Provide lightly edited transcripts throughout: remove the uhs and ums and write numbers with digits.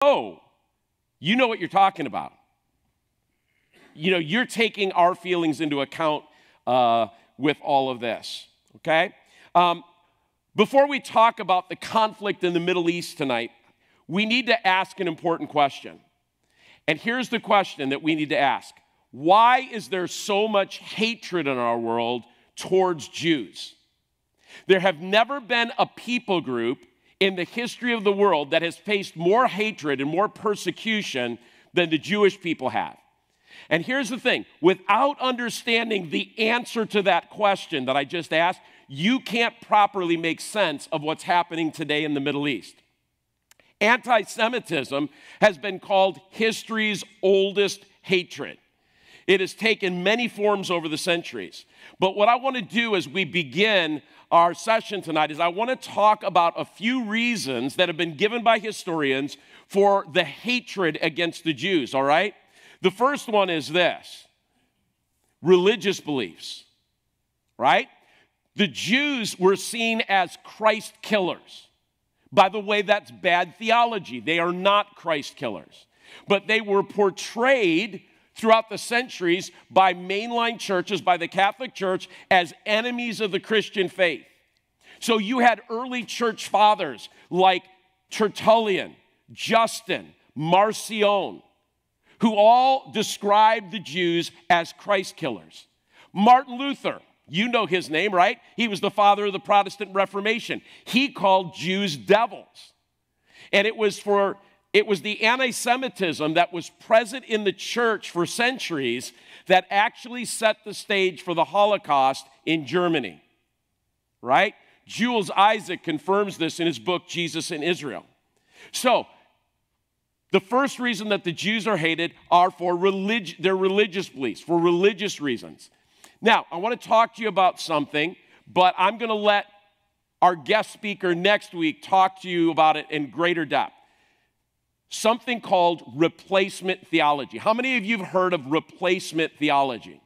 oh, you know what you're talking about. You know, you're taking our feelings into account with all of this, okay? Before we talk about the conflict in the Middle East tonight, we need to ask an important question. And here's the question that we need to ask. Why is there so much hatred in our world towards Jews? There have never been a people group in the history of the world that has faced more hatred and more persecution than the Jewish people have. And here's the thing, without understanding the answer to that question that I just asked, you can't properly make sense of what's happening today in the Middle East. Anti-Semitism has been called history's oldest hatred. It has taken many forms over the centuries. But what I want to do as we begin our session tonight is I want to talk about a few reasons that have been given by historians for the hatred against the Jews, all right? The first one is this: religious beliefs, right? The Jews were seen as Christ killers. By the way, that's bad theology. They are not Christ killers. But they were portrayed throughout the centuries by mainline churches, by the Catholic Church, as enemies of the Christian faith. So you had early church fathers like Tertullian, Justin, Marcion, who all described the Jews as Christ killers. Martin Luther, you know his name, right? He was the father of the Protestant Reformation. He called Jews devils. And it was the anti-Semitism that was present in the church for centuries that actually set the stage for the Holocaust in Germany, right? Jules Isaac confirms this in his book, Jesus in Israel. So, the first reason that the Jews are hated are for their religious beliefs, for religious reasons. Now, I want to talk to you about something, but I'm going to let our guest speaker next week talk to you about it in greater depth. Something called replacement theology. How many of you have heard of replacement theology?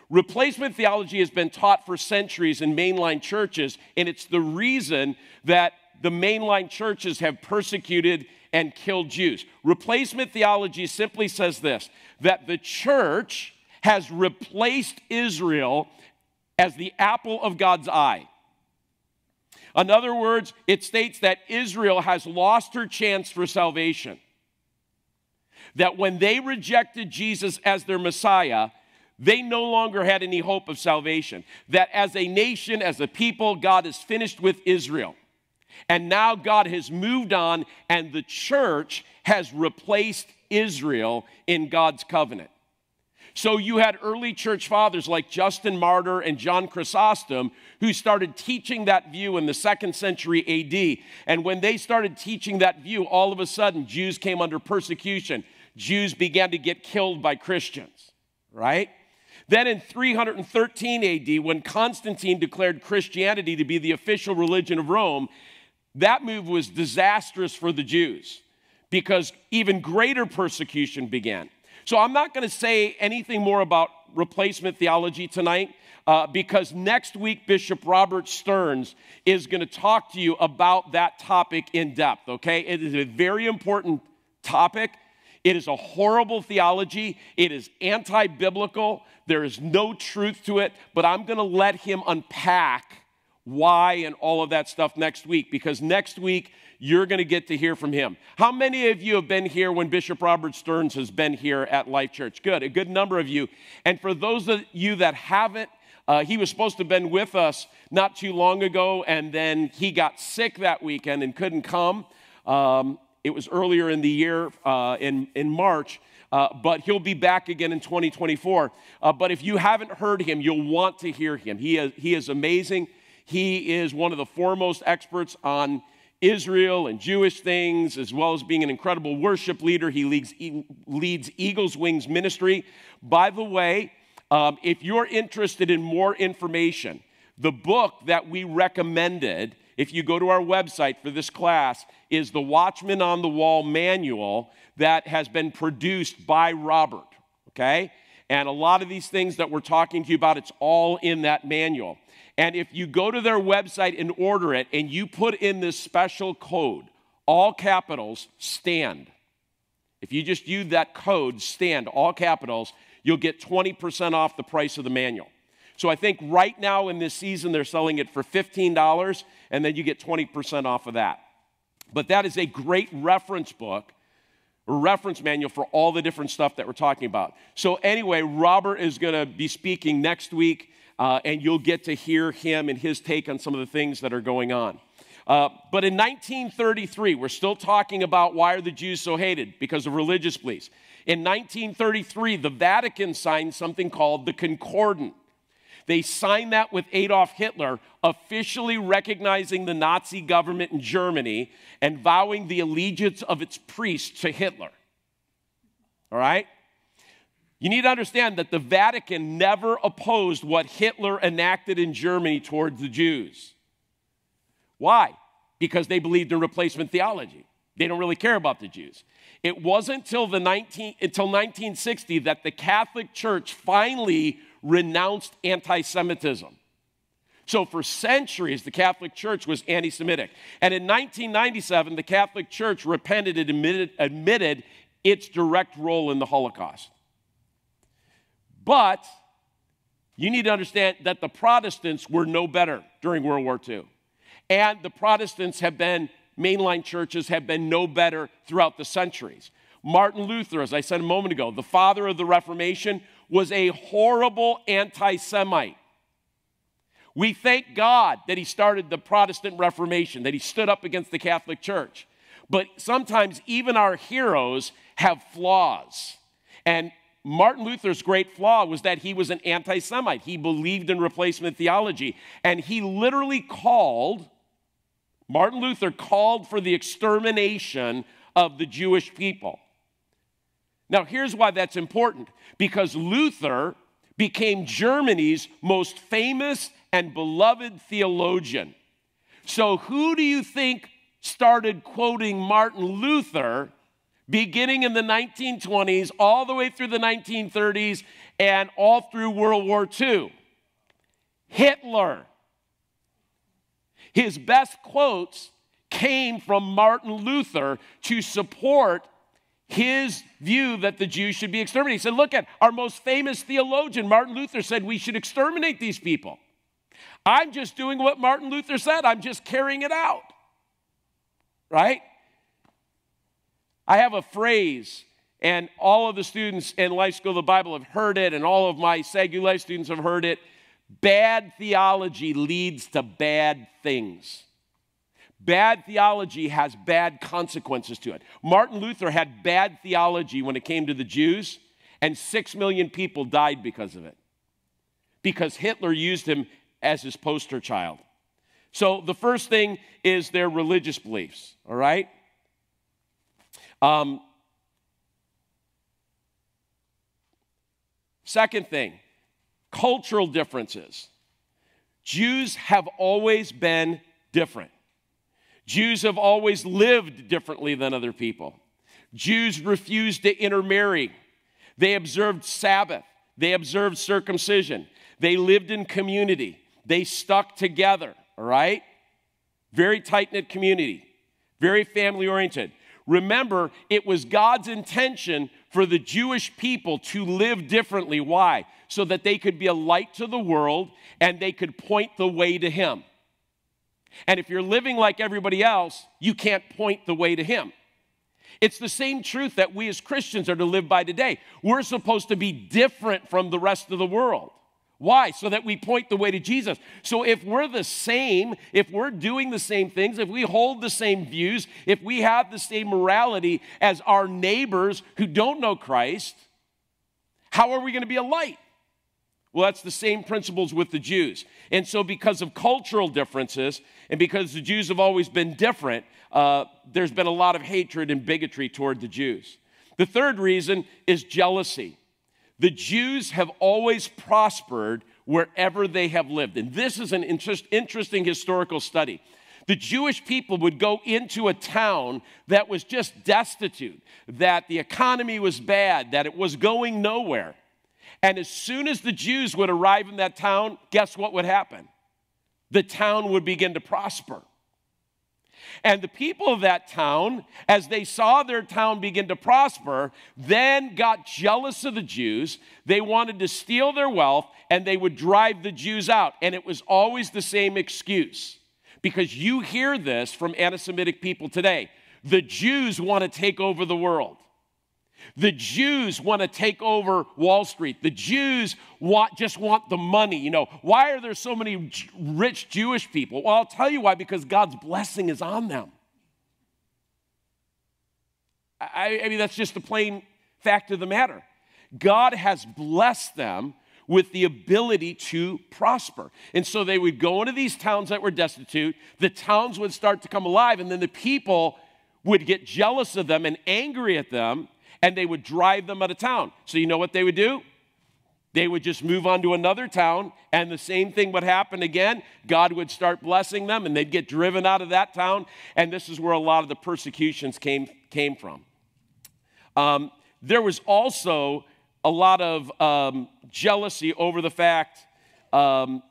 Replacement theology has been taught for centuries in mainline churches, and it's the reason that the mainline churches have persecuted and killed Jews. Replacement theology simply says this, that the church has replaced Israel as the apple of God's eye. In other words, it states that Israel has lost her chance for salvation. That when they rejected Jesus as their Messiah, they no longer had any hope of salvation. That as a nation, as a people, God is finished with Israel. And now God has moved on, and the church has replaced Israel in God's covenant. So you had early church fathers like Justin Martyr and John Chrysostom who started teaching that view in the 2nd century AD. And when they started teaching that view, all of a sudden Jews came under persecution. Jews began to get killed by Christians, right? Then in 313 AD, when Constantine declared Christianity to be the official religion of Rome, that move was disastrous for the Jews because even greater persecution began. So I'm not going to say anything more about replacement theology tonight because next week Bishop Robert Stearns is going to talk to you about that topic in depth, okay? It is a very important topic. It is a horrible theology. It is anti-biblical. There is no truth to it, but I'm going to let him unpack why and all of that stuff next week, because next week you're going to get to hear from him. How many of you have been here when Bishop Robert Stearns has been here at Life Church? Good, a good number of you. And for those of you that haven't, he was supposed to have been with us not too long ago, and then he got sick that weekend and couldn't come. It was earlier in the year, in March, but he'll be back again in 2024. But if you haven't heard him, you'll want to hear him. He is amazing. He is one of the foremost experts on Israel and Jewish things, as well as being an incredible worship leader. He leads Eagles Wings Ministry. By the way, if you're interested in more information, the book that we recommended, if you go to our website for this class, is the Watchman on the Wall manual that has been produced by Robert, okay? And a lot of these things that we're talking to you about, it's all in that manual. And if you go to their website and order it, and you put in this special code, all capitals, STAND, If you just use that code, STAND, all capitals, you'll get 20% off the price of the manual. So I think right now in this season, they're selling it for $15, and then you get 20% off of that. But that is a great reference book, or reference manual for all the different stuff that we're talking about. So anyway, Robert is going to be speaking next week, and you'll get to hear him and his take on some of the things that are going on. But in 1933, we're still talking about why are the Jews so hated? Because of religious beliefs. In 1933, the Vatican signed something called the Concordant. They signed that with Adolf Hitler, officially recognizing the Nazi government in Germany and vowing the allegiance of its priests to Hitler. All right? You need to understand that the Vatican never opposed what Hitler enacted in Germany towards the Jews. Why? Because they believed in replacement theology. They don't really care about the Jews. It wasn't until 1960 that the Catholic Church finally renounced anti-Semitism. So for centuries, the Catholic Church was anti-Semitic. And in 1997, the Catholic Church repented and admitted its direct role in the Holocaust. But you need to understand that the Protestants were no better during World War II. And the Protestants mainline churches have been no better throughout the centuries. Martin Luther, as I said a moment ago, the father of the Reformation, was a horrible anti-Semite. We thank God that he started the Protestant Reformation, that he stood up against the Catholic Church. But sometimes even our heroes have flaws. And Martin Luther's great flaw was that he was an anti-Semite. He believed in replacement theology. And he literally Martin Luther called for the extermination of the Jewish people. Now, here's why that's important. Because Luther became Germany's most famous and beloved theologian. So who do you think started quoting Martin Luther beginning in the 1920s, all the way through the 1930s, and all through World War II? Hitler. His best quotes came from Martin Luther to support his view that the Jews should be exterminated. He said, look at our most famous theologian, Martin Luther, said we should exterminate these people. I'm just doing what Martin Luther said. I'm just carrying it out. Right? I have a phrase, and all of the students in Life School of the Bible have heard it, and all of my Sagu Life students have heard it. Bad theology leads to bad things. Bad theology has bad consequences to it. Martin Luther had bad theology when it came to the Jews, and 6 million people died because of it. Because Hitler used him as his poster child. So the first thing is their religious beliefs, all right? Second thing, cultural differences. Jews have always been different. Jews have always lived differently than other people. Jews refused to intermarry. They observed Sabbath. They observed circumcision. They lived in community. They stuck together, all right? Very tight-knit community, very family-oriented. Remember, it was God's intention for the Jewish people to live differently. Why? So that they could be a light to the world and they could point the way to Him. And if you're living like everybody else, you can't point the way to Him. It's the same truth that we as Christians are to live by today. We're supposed to be different from the rest of the world. Why? So that we point the way to Jesus. So if we're the same, if we're doing the same things, if we hold the same views, if we have the same morality as our neighbors who don't know Christ, how are we going to be a light? Well, that's the same principles with the Jews. And so because of cultural differences and because the Jews have always been different, there's been a lot of hatred and bigotry toward the Jews. The third reason is jealousy. The Jews have always prospered wherever they have lived. And this is an interesting historical study. The Jewish people would go into a town that was just destitute, that the economy was bad, that it was going nowhere. And as soon as the Jews would arrive in that town, guess what would happen? The town would begin to prosper. And the people of that town, as they saw their town begin to prosper, then got jealous of the Jews. They wanted to steal their wealth, and they would drive the Jews out. And it was always the same excuse, because you hear this from anti-Semitic people today. The Jews want to take over the world. The Jews want to take over Wall Street. The Jews just want the money. You know, why are there so many rich Jewish people? Well, I'll tell you why, because God's blessing is on them. I mean, that's just the plain fact of the matter. God has blessed them with the ability to prosper. And so they would go into these towns that were destitute. The towns would start to come alive, and then the people would get jealous of them and angry at them, and they would drive them out of town. So you know what they would do? They would just move on to another town, and the same thing would happen again. God would start blessing them, and they'd get driven out of that town, and this is where a lot of the persecutions came from. There was also a lot of jealousy over the fact that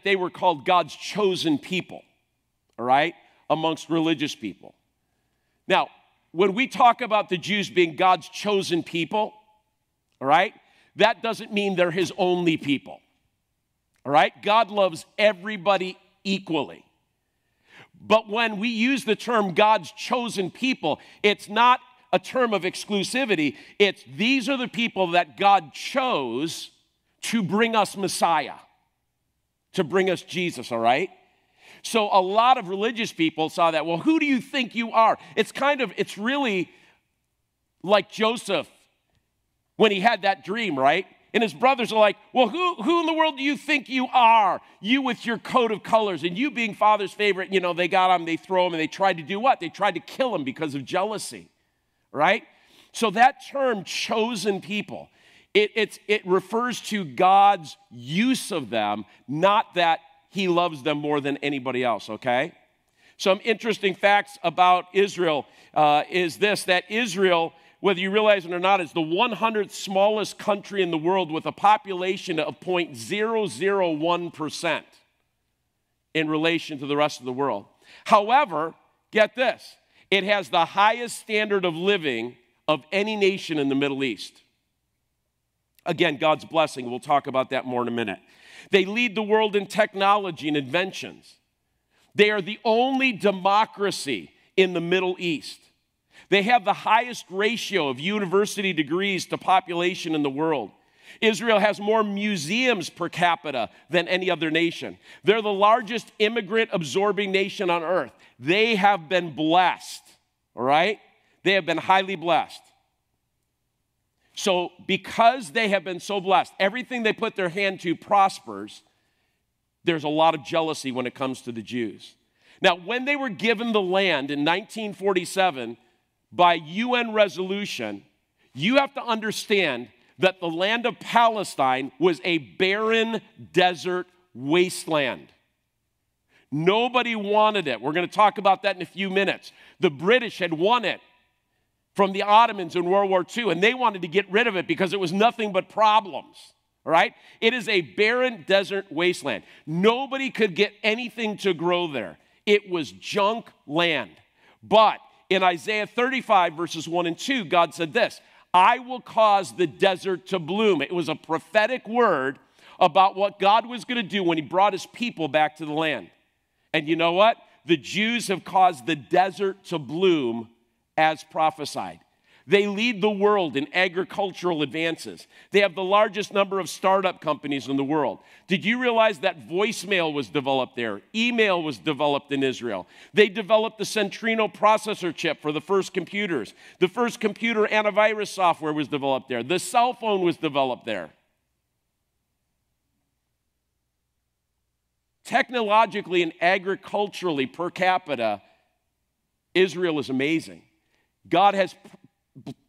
they were called God's chosen people, all right, amongst religious people. Now, when we talk about the Jews being God's chosen people, all right, that doesn't mean they're his only people, all right? God loves everybody equally. But when we use the term God's chosen people, it's not a term of exclusivity. It's these are the people that God chose to bring us Messiah, to bring us Jesus, all right? So a lot of religious people saw that, well, who do you think you are? It's really like Joseph when he had that dream, right? And his brothers are like, well, who in the world do you think you are? You with your coat of colors, and you being father's favorite, you know, they got him, they throw him, and they tried to do what? They tried to kill him because of jealousy, right? So that term, chosen people, it refers to God's use of them, not that he loves them more than anybody else, okay? Some interesting facts about Israel is this, that Israel, whether you realize it or not, is the 100th smallest country in the world with a population of 0.001% in relation to the rest of the world. However, get this, it has the highest standard of living of any nation in the Middle East. Again, God's blessing. We'll talk about that more in a minute. They lead the world in technology and inventions. They are the only democracy in the Middle East. They have the highest ratio of university degrees to population in the world. Israel has more museums per capita than any other nation. They're the largest immigrant-absorbing nation on earth. They have been blessed, all right? They have been highly blessed. So because they have been so blessed, everything they put their hand to prospers. There's a lot of jealousy when it comes to the Jews. Now, when they were given the land in 1947 by UN resolution, you have to understand that the land of Palestine was a barren desert wasteland. Nobody wanted it. We're going to talk about that in a few minutes. The British had won it from the Ottomans in World War II, and they wanted to get rid of it because it was nothing but problems, all right? It is a barren desert wasteland. Nobody could get anything to grow there. It was junk land. But in Isaiah 35, verses 1 and 2, God said this, I will cause the desert to bloom. It was a prophetic word about what God was going to do when he brought his people back to the land. And you know what? The Jews have caused the desert to bloom as prophesied. They lead the world in agricultural advances. They have the largest number of startup companies in the world. Did you realize that voicemail was developed there? Email was developed in Israel. They developed the Centrino processor chip for the first computers. The first computer antivirus software was developed there. The cell phone was developed there. Technologically and agriculturally per capita, Israel is amazing. God has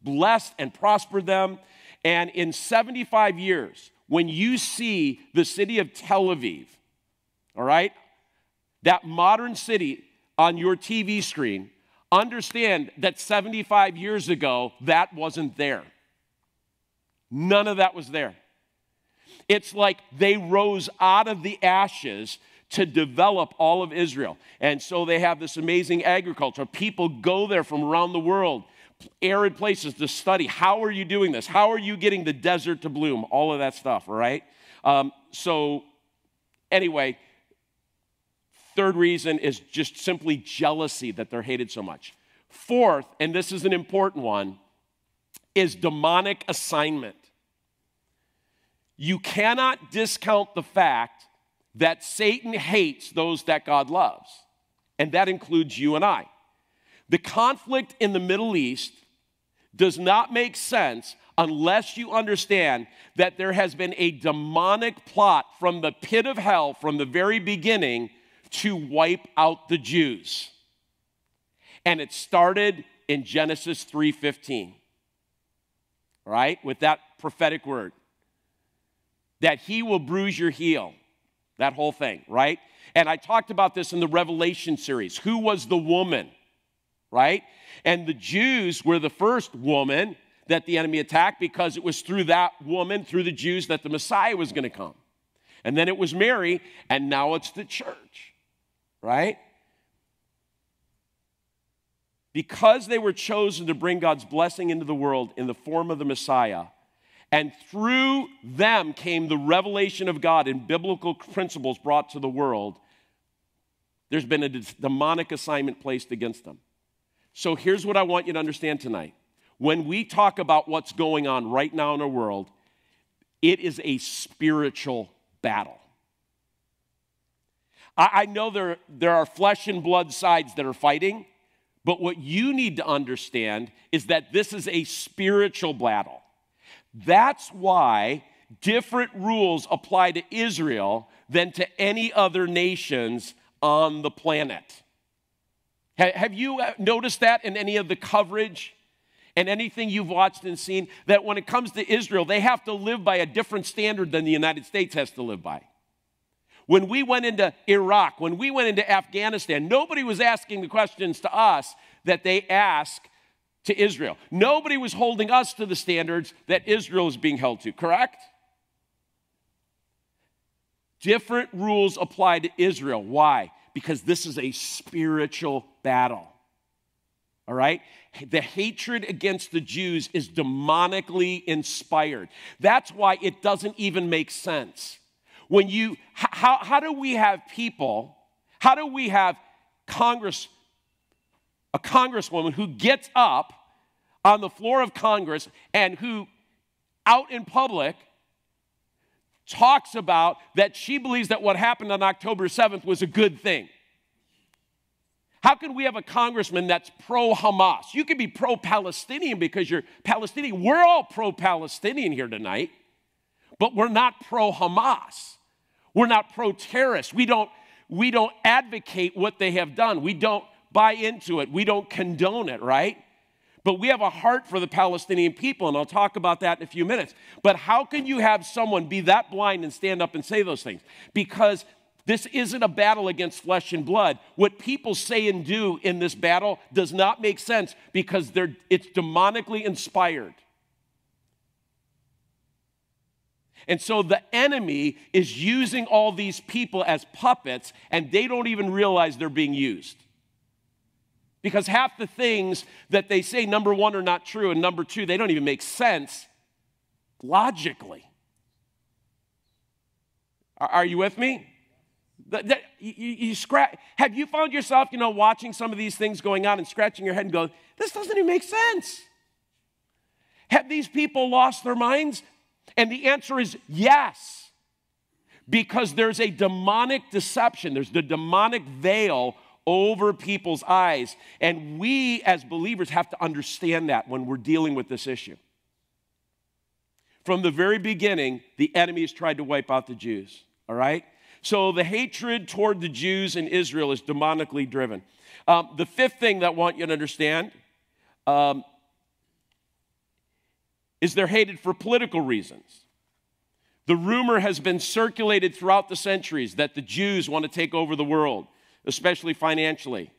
blessed and prospered them. And in 75 years, when you see the city of Tel Aviv, all right, that modern city on your TV screen, understand that 75 years ago, that wasn't there. None of that was there. It's like they rose out of the ashes to develop all of Israel. And so they have this amazing agriculture. People go there from around the world, arid places, to study. How are you doing this? How are you getting the desert to bloom? All of that stuff, all right? So anyway, third reason is just simply jealousy that they're hated so much. Fourth, and this is an important one, is demonic assignment. You cannot discount the fact that Satan hates those that God loves, and that includes you and I. The conflict in the Middle East does not make sense unless you understand that there has been a demonic plot from the pit of hell from the very beginning to wipe out the Jews. And it started in Genesis 3:15, right? With that prophetic word, that he will bruise your heel. That whole thing, right? And I talked about this in the Revelation series. Who was the woman, right? And the Jews were the first woman that the enemy attacked because it was through that woman, through the Jews, that the Messiah was going to come. And then it was Mary, and now it's the church, right? Because they were chosen to bring God's blessing into the world in the form of the Messiah, and through them came the revelation of God and biblical principles brought to the world, there's been a demonic assignment placed against them. So here's what I want you to understand tonight. When we talk about what's going on right now in our world, it is a spiritual battle. I know there are flesh and blood sides that are fighting, but what you need to understand is that this is a spiritual battle. That's why different rules apply to Israel than to any other nations on the planet. Have you noticed that in any of the coverage and anything you've watched and seen, that when it comes to Israel, they have to live by a different standard than the United States has to live by? When we went into Iraq, when we went into Afghanistan, nobody was asking the questions to us that they ask to Israel. Nobody was holding us to the standards that Israel is being held to, correct? Different rules apply to Israel. Why? Because this is a spiritual battle. All right? The hatred against the Jews is demonically inspired. That's why it doesn't even make sense. When you, how do we have people, how do we have a congresswoman who gets up on the floor of Congress and who out in public talks about that she believes that what happened on October 7th was a good thing? How can we have a congressman that's pro-Hamas? You can be pro-Palestinian because you're Palestinian. We're all pro-Palestinian here tonight, but we're not pro-Hamas. We're not pro-terrorist. We don't advocate what they have done. We don't buy into it. We don't condone it, right? But we have a heart for the Palestinian people, and I'll talk about that in a few minutes. But how can you have someone be that blind and stand up and say those things? Because this isn't a battle against flesh and blood. What people say and do in this battle does not make sense because it's demonically inspired. And so the enemy is using all these people as puppets, and they don't even realize they're being used. Because half the things that they say, number one, are not true, and number two, they don't even make sense logically. Are you with me? Have you found yourself, watching some of these things going on and scratching your head and going, this doesn't even make sense? Have these people lost their minds? And the answer is yes, because there's a demonic deception. There's the demonic veil over people's eyes. And we as believers have to understand that when we're dealing with this issue. From the very beginning, the enemy has tried to wipe out the Jews, all right? So the hatred toward the Jews in Israel is demonically driven. The fifth thing that I want you to understand is they're hated for political reasons. The rumor has been circulated throughout the centuries that the Jews want to take over the world, especially financially.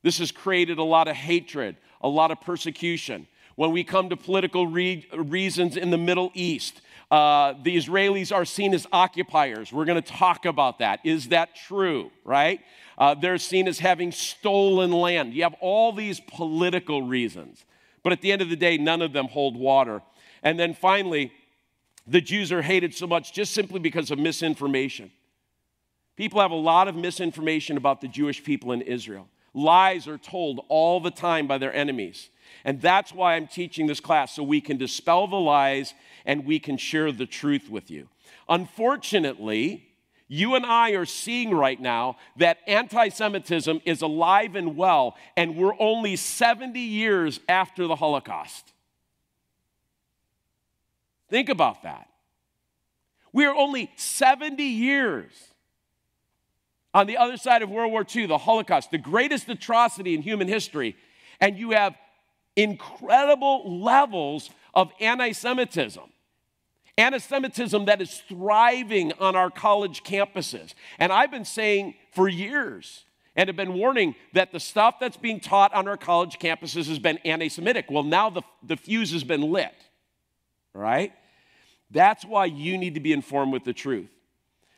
This has created a lot of hatred, a lot of persecution. When we come to political reasons in the Middle East, the Israelis are seen as occupiers. We're going to talk about that. Is that true, right? They're seen as having stolen land. You have all these political reasons. But at the end of the day, none of them hold water. And then finally, the Jews are hated so much just simply because of misinformation. People have a lot of misinformation about the Jewish people in Israel. Lies are told all the time by their enemies. And that's why I'm teaching this class, so we can dispel the lies and we can share the truth with you. Unfortunately, you and I are seeing right now that anti-Semitism is alive and well, and we're only 70 years after the Holocaust. Think about that. We are only 70 years on the other side of World War II, the Holocaust, the greatest atrocity in human history, and you have incredible levels of anti-Semitism. Anti-Semitism that is thriving on our college campuses. And I've been saying for years and have been warning that the stuff that's being taught on our college campuses has been anti-Semitic. Well, now the fuse has been lit, right? That's why you need to be informed with the truth.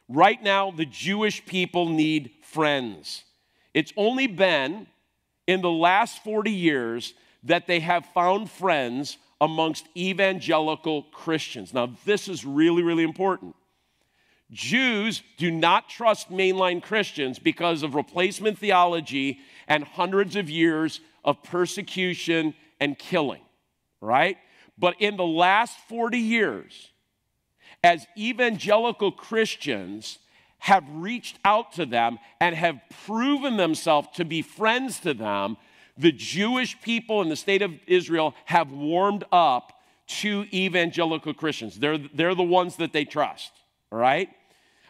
Right now, the Jewish people need friends. It's only been in the last 40 years that they have found friends amongst evangelical Christians. Now, this is really, really important. Jews do not trust mainline Christians because of replacement theology and hundreds of years of persecution and killing, right? But in the last 40 years, as evangelical Christians have reached out to them and have proven themselves to be friends to them, the Jewish people in the state of Israel have warmed up to evangelical Christians. They're the ones that they trust, all right?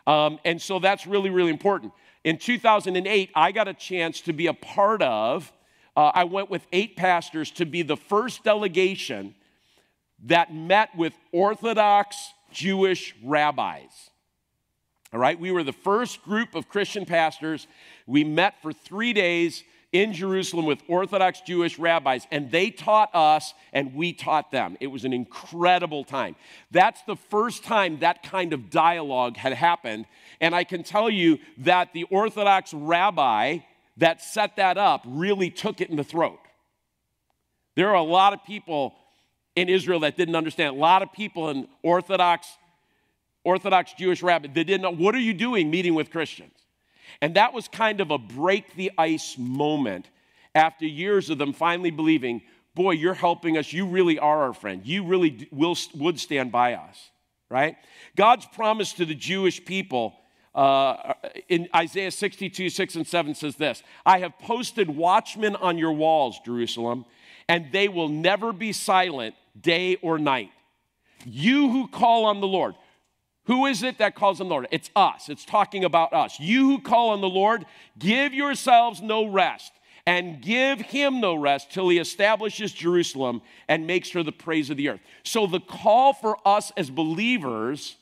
And so that's really, really important. In 2008, I got a chance to be a part of, I went with 8 pastors to be the first delegation that met with Orthodox Jewish rabbis. All right, we were the first group of Christian pastors. We met for 3 days in Jerusalem with Orthodox Jewish rabbis, and they taught us and we taught them. It was an incredible time. That's the first time that kind of dialogue had happened, and I can tell you that the Orthodox rabbi that set that up really took it in the throat. There are a lot of people in Israel that didn't understand. A lot of people in Orthodox Jewish rabbis, they didn't know, what are you doing meeting with Christians? And that was kind of a break the ice moment after years of them finally believing, boy, you're helping us. You really are our friend. You really would stand by us, right? God's promise to the Jewish people in Isaiah 62, 6 and 7 says this: I have posted watchmen on your walls, Jerusalem, and they will never be silent day or night. You who call on the Lord. Who is it that calls on the Lord? It's us. It's talking about us. You who call on the Lord, give yourselves no rest, and give him no rest till he establishes Jerusalem and makes her the praise of the earth. So the call for us as believers,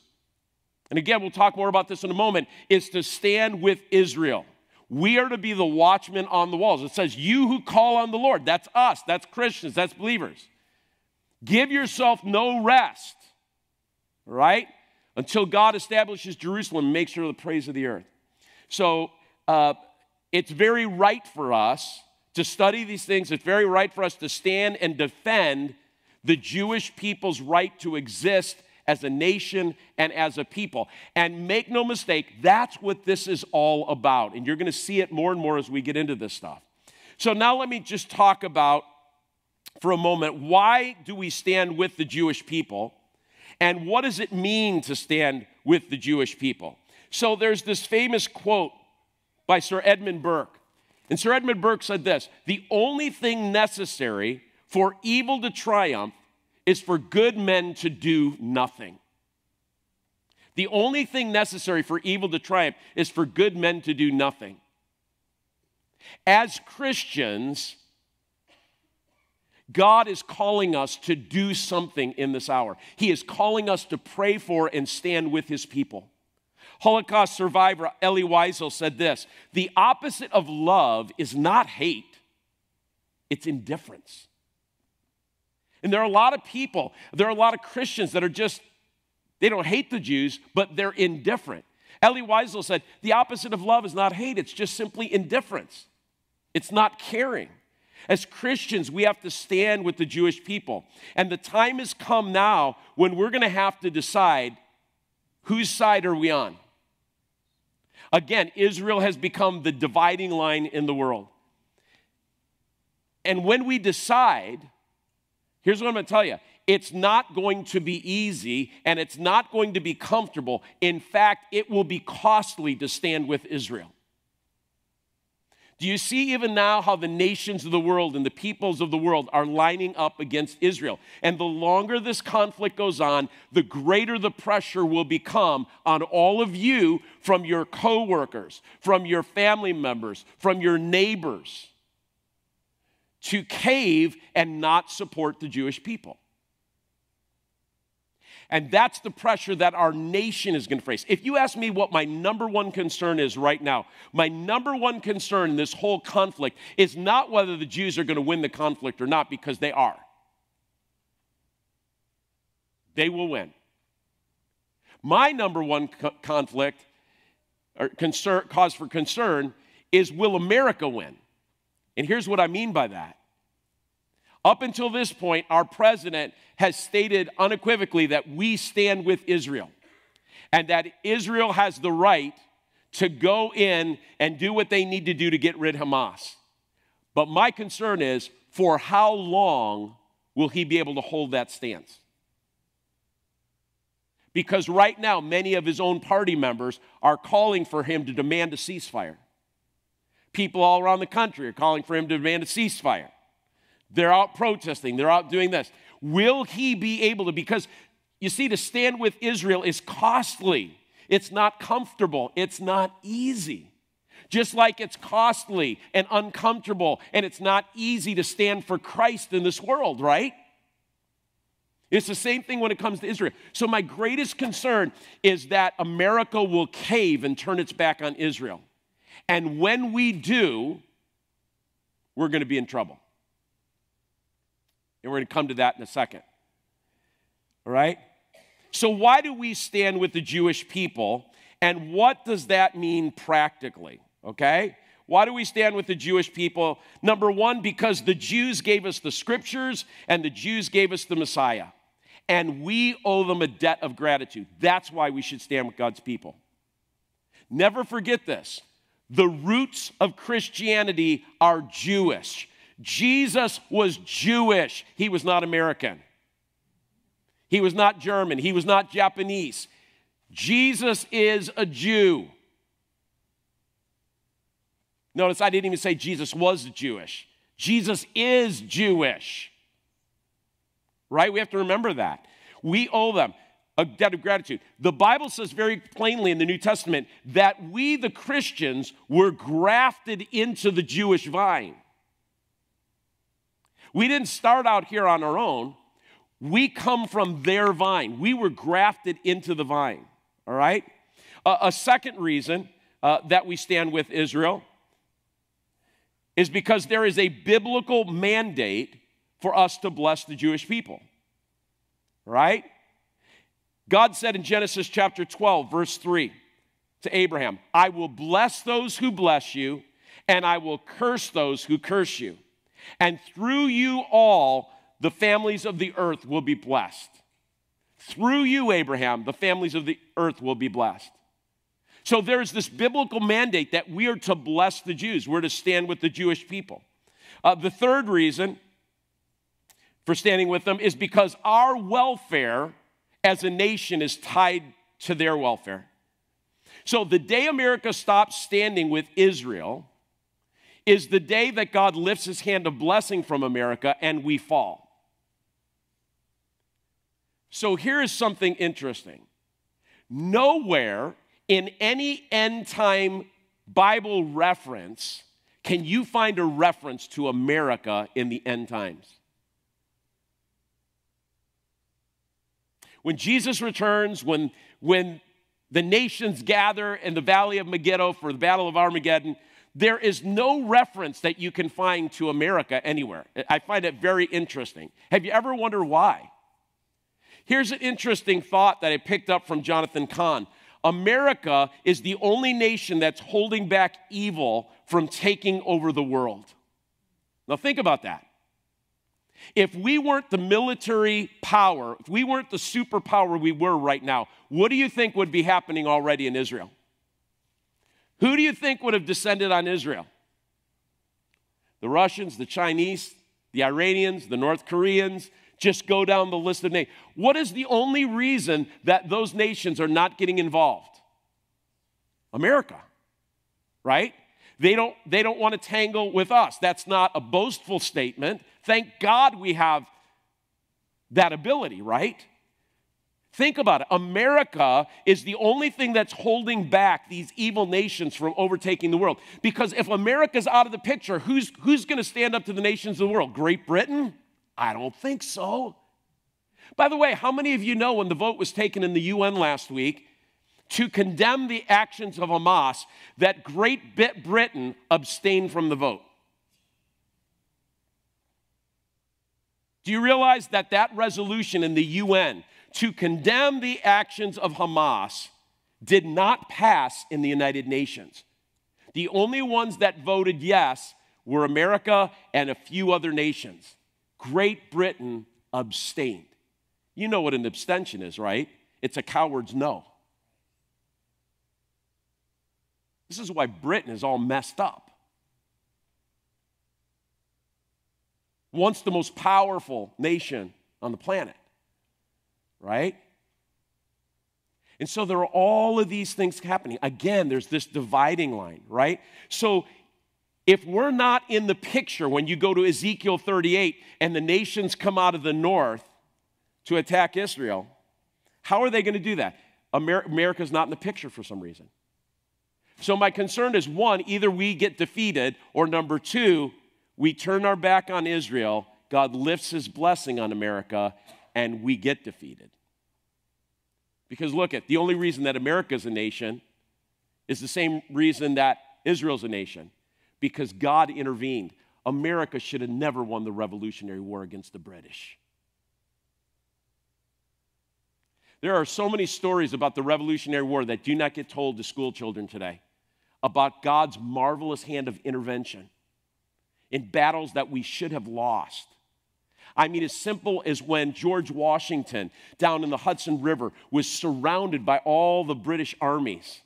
and again, we'll talk more about this in a moment, is to stand with Israel. We are to be the watchmen on the walls. It says, you who call on the Lord. That's us. That's Christians. That's believers. Give yourself no rest, right? Until God establishes Jerusalem and makes her the praise of the earth. So it's very right for us to study these things. It's very right for us to stand and defend the Jewish people's right to exist as a nation and as a people. And make no mistake, that's what this is all about. And you're going to see it more and more as we get into this stuff. So now let me just talk about, for a moment, why do we stand with the Jewish people? And what does it mean to stand with the Jewish people? So there's this famous quote by Sir Edmund Burke. And Sir Edmund Burke said this: the only thing necessary for evil to triumph is for good men to do nothing. The only thing necessary for evil to triumph is for good men to do nothing. As Christians, God is calling us to do something in this hour. He is calling us to pray for and stand with his people. Holocaust survivor Elie Wiesel said this: the opposite of love is not hate, it's indifference. And there are a lot of people, there are a lot of Christians that are just, They don't hate the Jews, but they're indifferent. Elie Wiesel said, the opposite of love is not hate, it's just simply indifference. It's not caring. As Christians, we have to stand with the Jewish people. And the time has come now when we're going to have to decide whose side are we on. Again, Israel has become the dividing line in the world. And when we decide, here's what I'm going to tell you. It's not going to be easy, and it's not going to be comfortable. In fact, it will be costly to stand with Israel. Do you see even now how the nations of the world and the peoples of the world are lining up against Israel? And the longer this conflict goes on, the greater the pressure will become on all of you from your coworkers, from your family members, from your neighbors, to cave and not support the Jewish people. And that's the pressure that our nation is going to face. If you ask me what my number one concern is right now, my number one concern in this whole conflict is not whether the Jews are going to win the conflict or not, because they are. They will win. My number one conflict or cause for concern is, will America win? And here's what I mean by that. Up until this point, our president has stated unequivocally that we stand with Israel and that Israel has the right to go in and do what they need to do to get rid of Hamas. But my concern is, for how long will he be able to hold that stance? Because right now, many of his own party members are calling for him to demand a ceasefire. People all around the country are calling for him to demand a ceasefire. They're out protesting. They're out doing this. Will he be able to? Because, you see, to stand with Israel is costly. It's not comfortable. It's not easy. Just like it's costly and uncomfortable, and it's not easy to stand for Christ in this world, right? It's the same thing when it comes to Israel. So my greatest concern is that America will cave and turn its back on Israel. And when we do, we're going to be in trouble. And we're going to come to that in a second. All right? So why do we stand with the Jewish people? And what does that mean practically? Okay? Why do we stand with the Jewish people? Number one, because the Jews gave us the scriptures and the Jews gave us the Messiah. And we owe them a debt of gratitude. That's why we should stand with God's people. Never forget this. The roots of Christianity are Jewish. Jesus was Jewish. He was not American. He was not German. He was not Japanese. Jesus is a Jew. Notice I didn't even say Jesus was Jewish. Jesus is Jewish. Right? We have to remember that. We owe them a debt of gratitude. The Bible says very plainly in the New Testament that we, the Christians, were grafted into the Jewish vine. We didn't start out here on our own. We come from their vine. We were grafted into the vine, all right? A second reason that we stand with Israel is because there is a biblical mandate for us to bless the Jewish people, right? God said in Genesis chapter 12, verse 3 to Abraham, I will bless those who bless you, and I will curse those who curse you. And through you all, the families of the earth will be blessed. Through you, Abraham, the families of the earth will be blessed. So there's this biblical mandate that we are to bless the Jews. We're to stand with the Jewish people. The third reason for standing with them is because our welfare as a nation is tied to their welfare. So the day America stops standing with Israel is the day that God lifts his hand of blessing from America and we fall. So here is something interesting. Nowhere in any end-time Bible reference can you find a reference to America in the end times. When Jesus returns, when the nations gather in the valley of Megiddo for the battle of Armageddon, there is no reference that you can find to America anywhere. I find it very interesting. Have you ever wondered why? Here's an interesting thought that I picked up from Jonathan Cahn. America is the only nation that's holding back evil from taking over the world. Now think about that. If we weren't the military power, if we weren't the superpower we were right now, what do you think would be happening already in Israel? Who do you think would have descended on Israel? The Russians, the Chinese, the Iranians, the North Koreans, just go down the list of names. What is the only reason that those nations are not getting involved? America, right? They don't want to tangle with us. That's not a boastful statement. Thank God we have that ability, right? Think about it. America is the only thing that's holding back these evil nations from overtaking the world. Because if America's out of the picture, who's going to stand up to the nations of the world? Great Britain? I don't think so. By the way, how many of you know when the vote was taken in the UN last week to condemn the actions of Hamas, that Great Britain abstained from the vote? Do you realize that that resolution in the UN to condemn the actions of Hamas did not pass in the United Nations? The only ones that voted yes were America and a few other nations. Great Britain abstained. You know what an abstention is, right? It's a coward's no. This is why Britain is all messed up. Once the most powerful nation on the planet, right? And so there are all of these things happening. Again, there's this dividing line, right? So if we're not in the picture when you go to Ezekiel 38 and the nations come out of the north to attack Israel, how are they going to do that? America's not in the picture for some reason. So my concern is, one, either we get defeated, or number two, we turn our back on Israel, God lifts his blessing on America, and we get defeated. Because look at, the only reason that America's a nation is the same reason that Israel's a nation. Because God intervened. America should have never won the Revolutionary War against the British. There are so many stories about the Revolutionary War that do not get told to school children today about God's marvelous hand of intervention in battles that we should have lost. I mean, as simple as when George Washington down in the Hudson River was surrounded by all the British armies.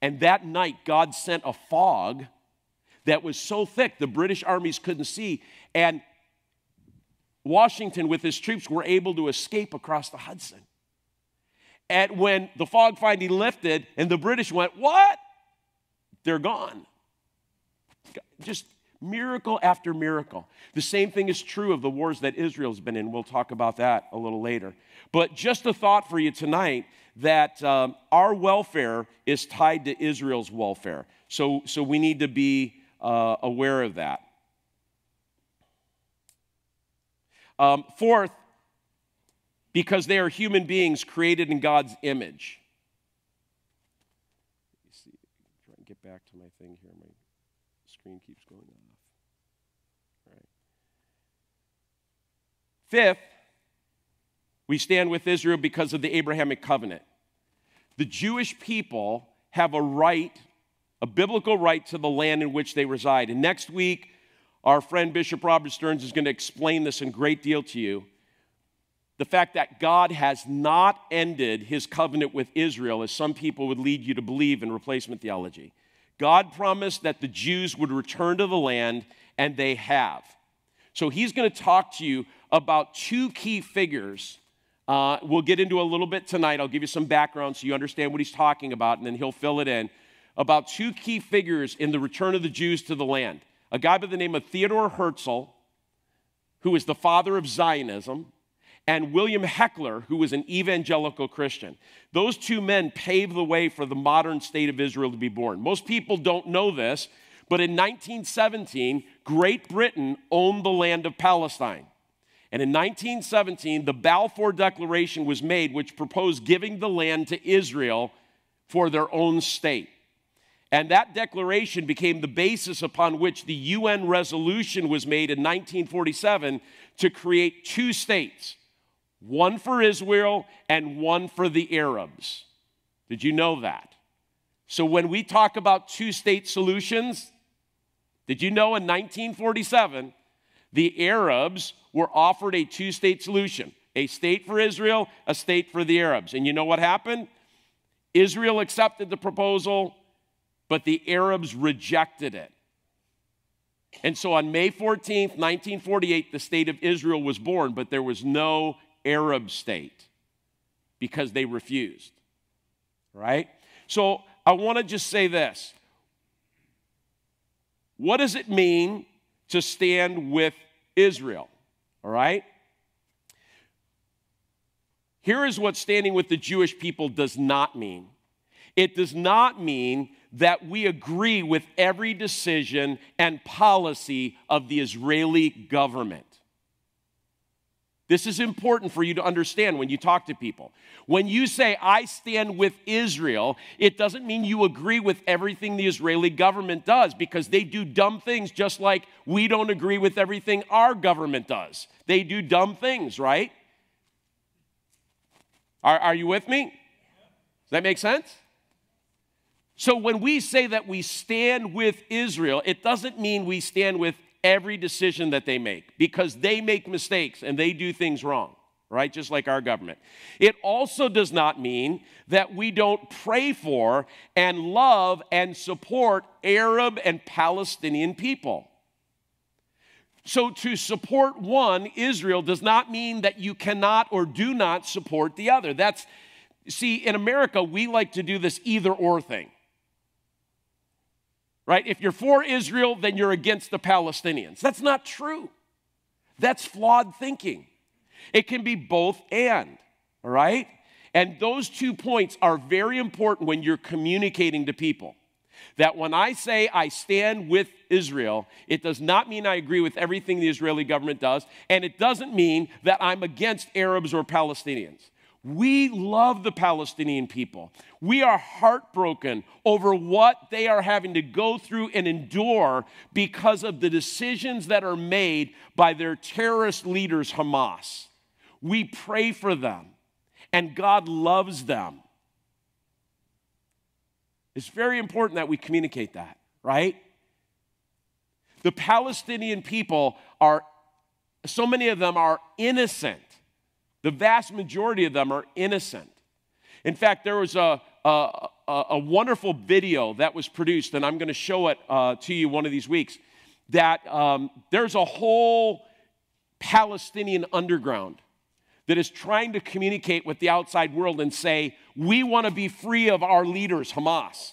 And that night, God sent a fog that was so thick the British armies couldn't see. And Washington with his troops were able to escape across the Hudson. And when the fog finally lifted and the British went, what? They're gone. Just miracle after miracle. The same thing is true of the wars that Israel's been in. We'll talk about that a little later. But just a thought for you tonight that our welfare is tied to Israel's welfare. So we need to be aware of that. Fourth, because they are human beings created in God's image. Let me see. Try and get back to my thing here. My screen keeps going off. All right. Fifth, we stand with Israel because of the Abrahamic covenant. The Jewish people have a right, a biblical right to the land in which they reside. And next week, our friend Bishop Robert Stearns is going to explain this in great deal to you. The fact that God has not ended his covenant with Israel, as some people would lead you to believe in replacement theology. God promised that the Jews would return to the land, and they have. So he's going to talk to you about two key figures. We'll get into a little bit tonight. I'll give you some background so you understand what he's talking about, and then he'll fill it in. About two key figures in the return of the Jews to the land. A guy by the name of Theodor Herzl, who is the father of Zionism, and William Heckler, who was an evangelical Christian. Those two men paved the way for the modern state of Israel to be born. Most people don't know this, but in 1917, Great Britain owned the land of Palestine. And in 1917, the Balfour Declaration was made, which proposed giving the land to Israel for their own state. And that declaration became the basis upon which the UN resolution was made in 1947 to create two states, One for Israel and one for the Arabs. Did you know that? So when we talk about two-state solutions, did you know in 1947, the Arabs were offered a two-state solution? A state for Israel, a state for the Arabs. And you know what happened? Israel accepted the proposal, but the Arabs rejected it. And so on May 14th, 1948, the state of Israel was born, but there was no Arab state because they refused. Right? So I want to just say this. What does it mean to stand with Israel? All right? Here is what standing with the Jewish people does not mean. It does not mean that we agree with every decision and policy of the Israeli government. This is important for you to understand when you talk to people. When you say, I stand with Israel, it doesn't mean you agree with everything the Israeli government does, because they do dumb things just like we don't agree with everything our government does. They do dumb things, right? Are you with me? Does that make sense? So when we say that we stand with Israel, it doesn't mean we stand with every decision that they make, because they make mistakes and they do things wrong, right? Just like our government. It also does not mean that we don't pray for and love and support Arab and Palestinian people. So to support one, Israel, does not mean that you cannot or do not support the other. See, in America, we like to do this either-or thing. Right? If you're for Israel, then you're against the Palestinians. That's not true. That's flawed thinking. It can be both and, all right? And those 2 points are very important when you're communicating to people. That when I say I stand with Israel, it does not mean I agree with everything the Israeli government does, and it doesn't mean that I'm against Arabs or Palestinians. We love the Palestinian people. We are heartbroken over what they are having to go through and endure because of the decisions that are made by their terrorist leaders, Hamas. We pray for them, and God loves them. It's very important that we communicate that, right? The Palestinian people so many of them are innocent. The vast majority of them are innocent. In fact, there was a wonderful video that was produced, and I'm going to show it to you one of these weeks, that there's a whole Palestinian underground that is trying to communicate with the outside world and say, we want to be free of our leaders, Hamas.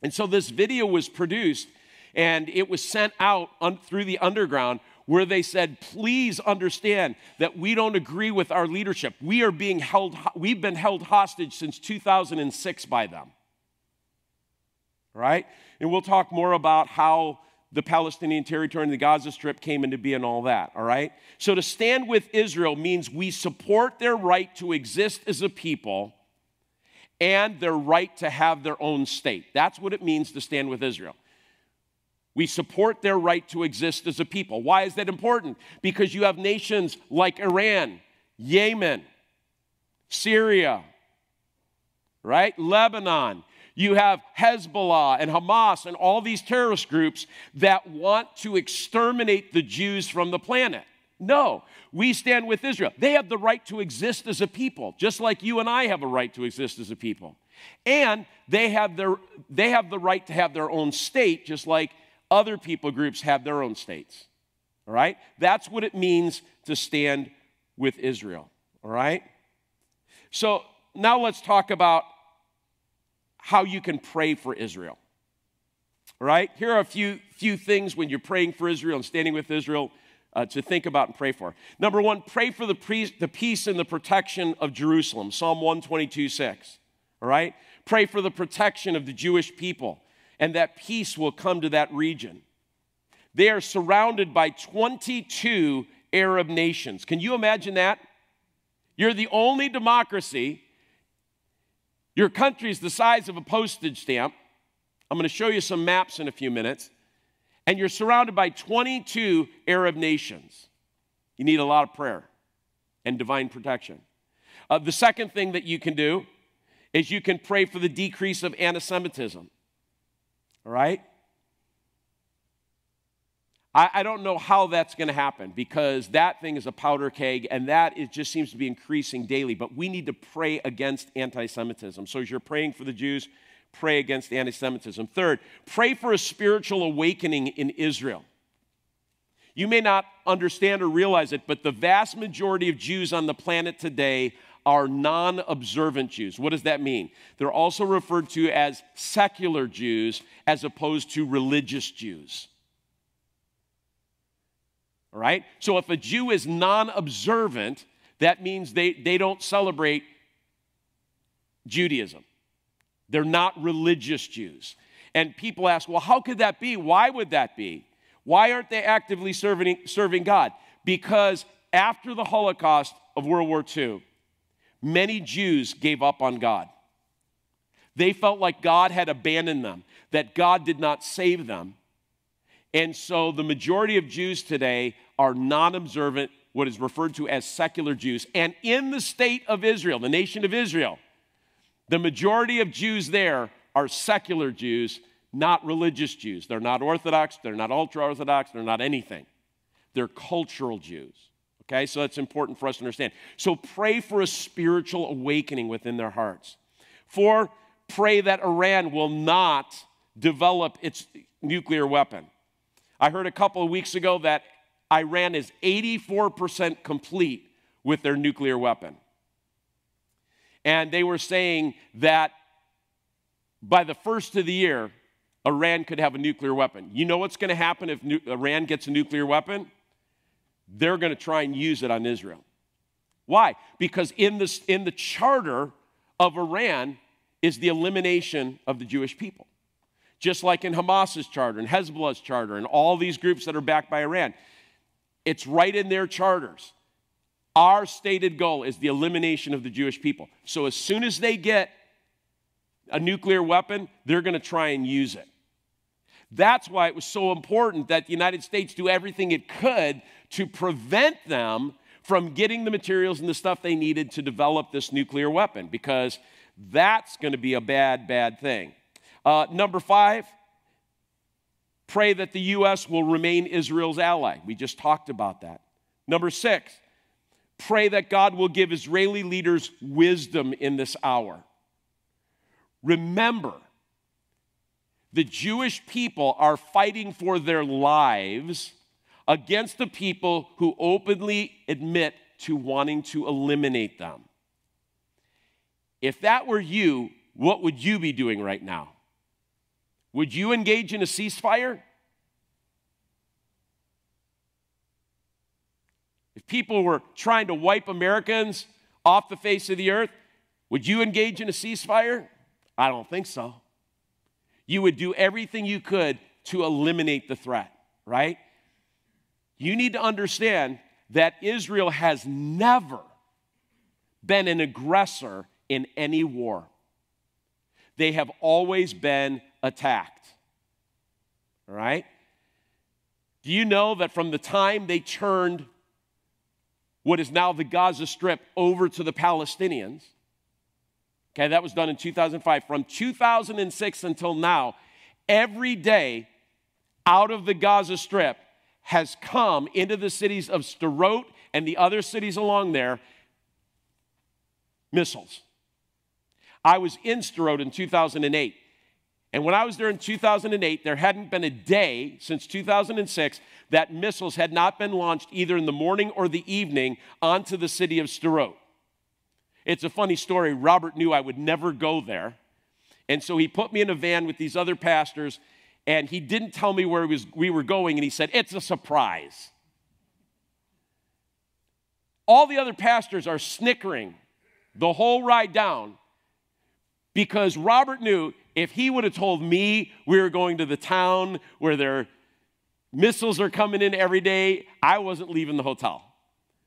And so this video was produced, and it was sent out through the underground, where they said, please understand that we don't agree with our leadership. We've been held hostage since 2006 by them. Right? And we'll talk more about how the Palestinian territory and the Gaza Strip came into being and all that, all right? So to stand with Israel means we support their right to exist as a people and their right to have their own state. That's what it means to stand with Israel. We support their right to exist as a people. Why is that important? Because you have nations like Iran, Yemen, Syria, right? Lebanon. You have Hezbollah and Hamas and all these terrorist groups that want to exterminate the Jews from the planet. No, we stand with Israel. They have the right to exist as a people, just like you and I have a right to exist as a people. And they have the right to have their own state, just like other people groups have their own states. All right? That's what it means to stand with Israel. All right? So now let's talk about how you can pray for Israel. All right? Here are a few things when you're praying for Israel and standing with Israel to think about and pray for. Number one, pray for the peace and the protection of Jerusalem. Psalm 122:6. All right? Pray for the protection of the Jewish people, and that peace will come to that region. They are surrounded by 22 Arab nations. Can you imagine that? You're the only democracy. Your country's the size of a postage stamp. I'm going to show you some maps in a few minutes. And you're surrounded by 22 Arab nations. You need a lot of prayer. and divine protection. The second thing that you can do is you can pray for the decrease of anti-Semitism. All right? I don't know how that's going to happen, because that thing is a powder keg, and it just seems to be increasing daily. But we need to pray against anti-Semitism. So as you're praying for the Jews, pray against anti-Semitism. Third, pray for a spiritual awakening in Israel. You may not understand or realize it, but the vast majority of Jews on the planet today are non-observant Jews. What does that mean? They're also referred to as secular Jews as opposed to religious Jews. All right? So if a Jew is non-observant, that means they don't celebrate Judaism. They're not religious Jews. And people ask, well, how could that be? Why would that be? Why aren't they actively serving God? Because after the Holocaust of World War II, many Jews gave up on God. They felt like God had abandoned them, that God did not save them. And so the majority of Jews today are non-observant, what is referred to as secular Jews. And in the state of Israel, the nation of Israel, the majority of Jews there are secular Jews, not religious Jews. They're not Orthodox, they're not ultra-Orthodox, they're not anything. They're cultural Jews. Okay, so that's important for us to understand. So pray for a spiritual awakening within their hearts. 4, pray that Iran will not develop its nuclear weapon. I heard a couple of weeks ago that Iran is 84% complete with their nuclear weapon. And they were saying that by the first of the year, Iran could have a nuclear weapon. You know what's going to happen if Iran gets a nuclear weapon? They're going to try and use it on Israel. Why? Because in the charter of Iran is the elimination of the Jewish people. Just like in Hamas's charter and Hezbollah's charter and all these groups that are backed by Iran. It's right in their charters. Our stated goal is the elimination of the Jewish people. So as soon as they get a nuclear weapon, they're going to try and use it. That's why it was so important that the United States do everything it could to prevent them from getting the materials and the stuff they needed to develop this nuclear weapon, because that's going to be a bad, bad thing. Number 5, pray that the U.S. will remain Israel's ally. We just talked about that. Number 6, pray that God will give Israeli leaders wisdom in this hour. Remember, the Jewish people are fighting for their lives against the people who openly admit to wanting to eliminate them. If that were you, what would you be doing right now? Would you engage in a ceasefire? If people were trying to wipe Americans off the face of the earth, would you engage in a ceasefire? I don't think so. You would do everything you could to eliminate the threat, right? You need to understand that Israel has never been an aggressor in any war. They have always been attacked. All right? Do you know that from the time they turned what is now the Gaza Strip over to the Palestinians, okay, that was done in 2005, from 2006 until now, every day out of the Gaza Strip has come into the cities of Sderot and the other cities along there, missiles. I was in Sderot in 2008. And when I was there in 2008, there hadn't been a day since 2006 that missiles had not been launched either in the morning or the evening onto the city of Sderot. It's a funny story. Robert knew I would never go there. And so he put me in a van with these other pastors, and he didn't tell me where we were going, and he said, "It's a surprise." All the other pastors are snickering the whole ride down because Robert knew if he would have told me we were going to the town where their missiles are coming in every day, I wasn't leaving the hotel.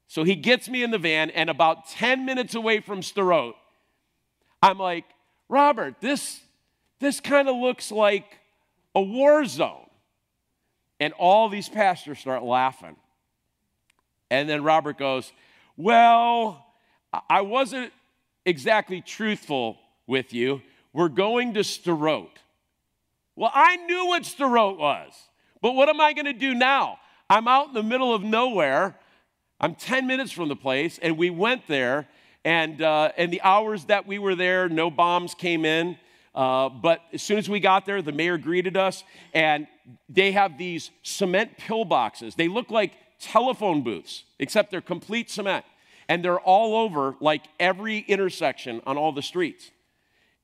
So he gets me in the van, and about 10 minutes away from Sderot, I'm like, "Robert, this kind of looks like a war zone." And all these pastors start laughing. And then Robert goes, Well, I wasn't exactly truthful with you. We're going to Sderot. Well, I knew what Sderot was, but what am I going to do now? I'm out in the middle of nowhere. I'm 10 minutes from the place, and we went there, and the hours that we were there, no bombs came in. But as soon as we got there, the mayor greeted us, and they have these cement pillboxes. They look like telephone booths, except they're complete cement. And they're all over, like every intersection on all the streets.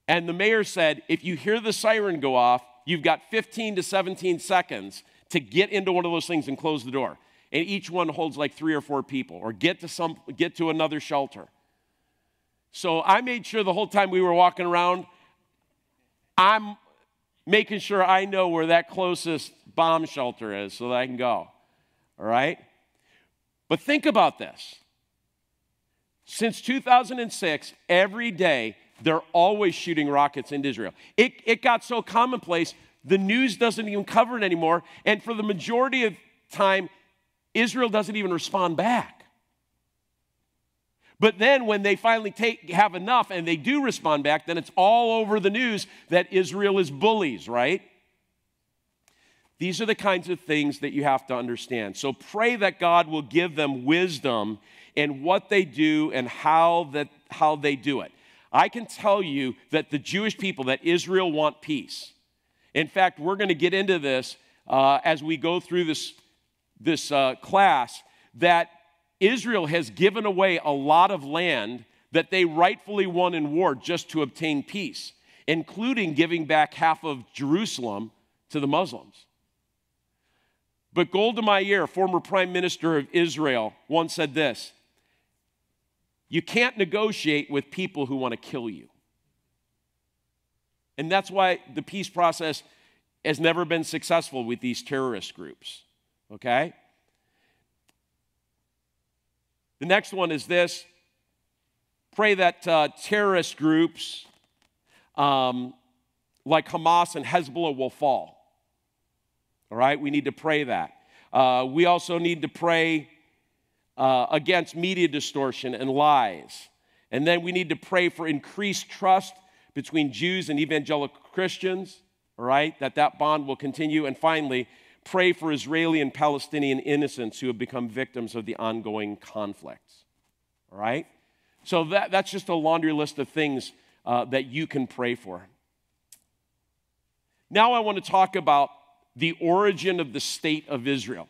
And the mayor said, if you hear the siren go off, you've got 15 to 17 seconds to get into one of those things and close the door. And each one holds like 3 or 4 people, or get to another shelter. So I made sure the whole time we were walking around, I'm making sure I know where that closest bomb shelter is so that I can go. All right? But think about this. Since 2006, every day, they're always shooting rockets into Israel. It got so commonplace, the news doesn't even cover it anymore. And for the majority of time, Israel doesn't even respond back. But then when they finally have enough and they do respond back, then it's all over the news that Israel is bullies, right? These are the kinds of things that you have to understand. So pray that God will give them wisdom in what they do and how they do it. I can tell you that the Jewish people, that Israel want peace. In fact, we're going to get into this as we go through this class, that Israel has given away a lot of land that they rightfully won in war just to obtain peace, including giving back half of Jerusalem to the Muslims. But Golda Meir, former prime minister of Israel, once said this: you can't negotiate with people who want to kill you. And that's why the peace process has never been successful with these terrorist groups, okay? The next one is this: pray that terrorist groups like Hamas and Hezbollah will fall. All right, we need to pray that. We also need to pray against media distortion and lies. And then we need to pray for increased trust between Jews and evangelical Christians, all right, that bond will continue. And finally, pray for Israeli and Palestinian innocents who have become victims of the ongoing conflicts, all right? So that's just a laundry list of things that you can pray for. Now I want to talk about the origin of the state of Israel.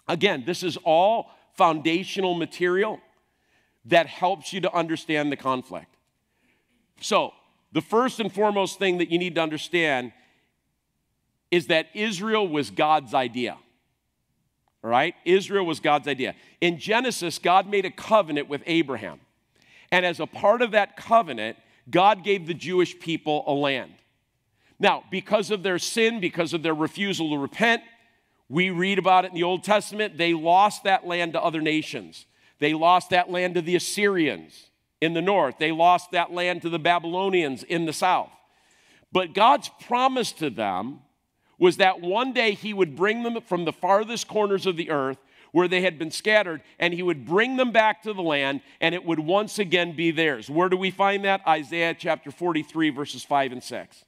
Again, this is all foundational material that helps you to understand the conflict. So, the first and foremost thing that you need to understand is that Israel was God's idea. All right? Israel was God's idea. In Genesis, God made a covenant with Abraham. And as a part of that covenant, God gave the Jewish people a land. Now, because of their sin, because of their refusal to repent, we read about it in the Old Testament, they lost that land to other nations. They lost that land to the Assyrians in the north. They lost that land to the Babylonians in the south. But God's promise to them was that one day he would bring them from the farthest corners of the earth where they had been scattered, and he would bring them back to the land, and it would once again be theirs. Where do we find that? Isaiah chapter 43, verses 5 and 6.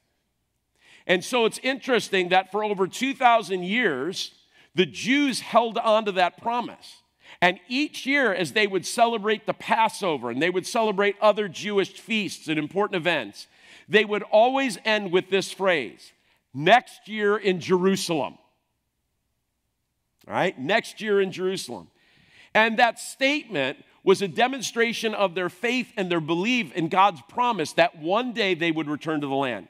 And so it's interesting that for over 2,000 years, the Jews held on to that promise. And each year, as they would celebrate the Passover and they would celebrate other Jewish feasts and important events, they would always end with this phrase: next year in Jerusalem. All right? Next year in Jerusalem. And that statement was a demonstration of their faith and their belief in God's promise that one day they would return to the land.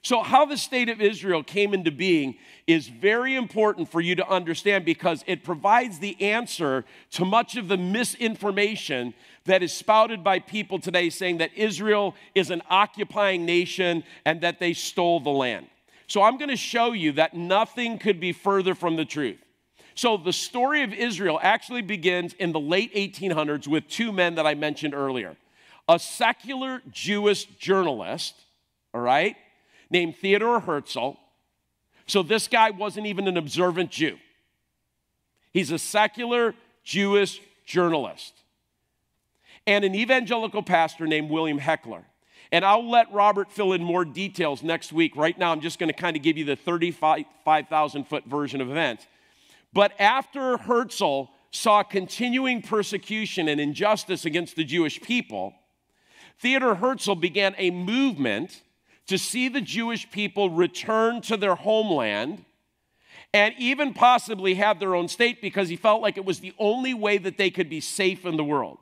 So how the state of Israel came into being is very important for you to understand, because it provides the answer to much of the misinformation that is spouted by people today, saying that Israel is an occupying nation and that they stole the land. So I'm going to show you that nothing could be further from the truth. So the story of Israel actually begins in the late 1800s with two men that I mentioned earlier. A secular Jewish journalist, all right, named Theodor Herzl. So this guy wasn't even an observant Jew. He's a secular Jewish journalist, and an evangelical pastor named William Heckler. And I'll let Robert fill in more details next week. Right now, I'm just going to kind of give you the 35,000-foot version of events. But after Herzl saw continuing persecution and injustice against the Jewish people, Theodor Herzl began a movement to see the Jewish people return to their homeland and even possibly have their own state, because he felt like it was the only way that they could be safe in the world.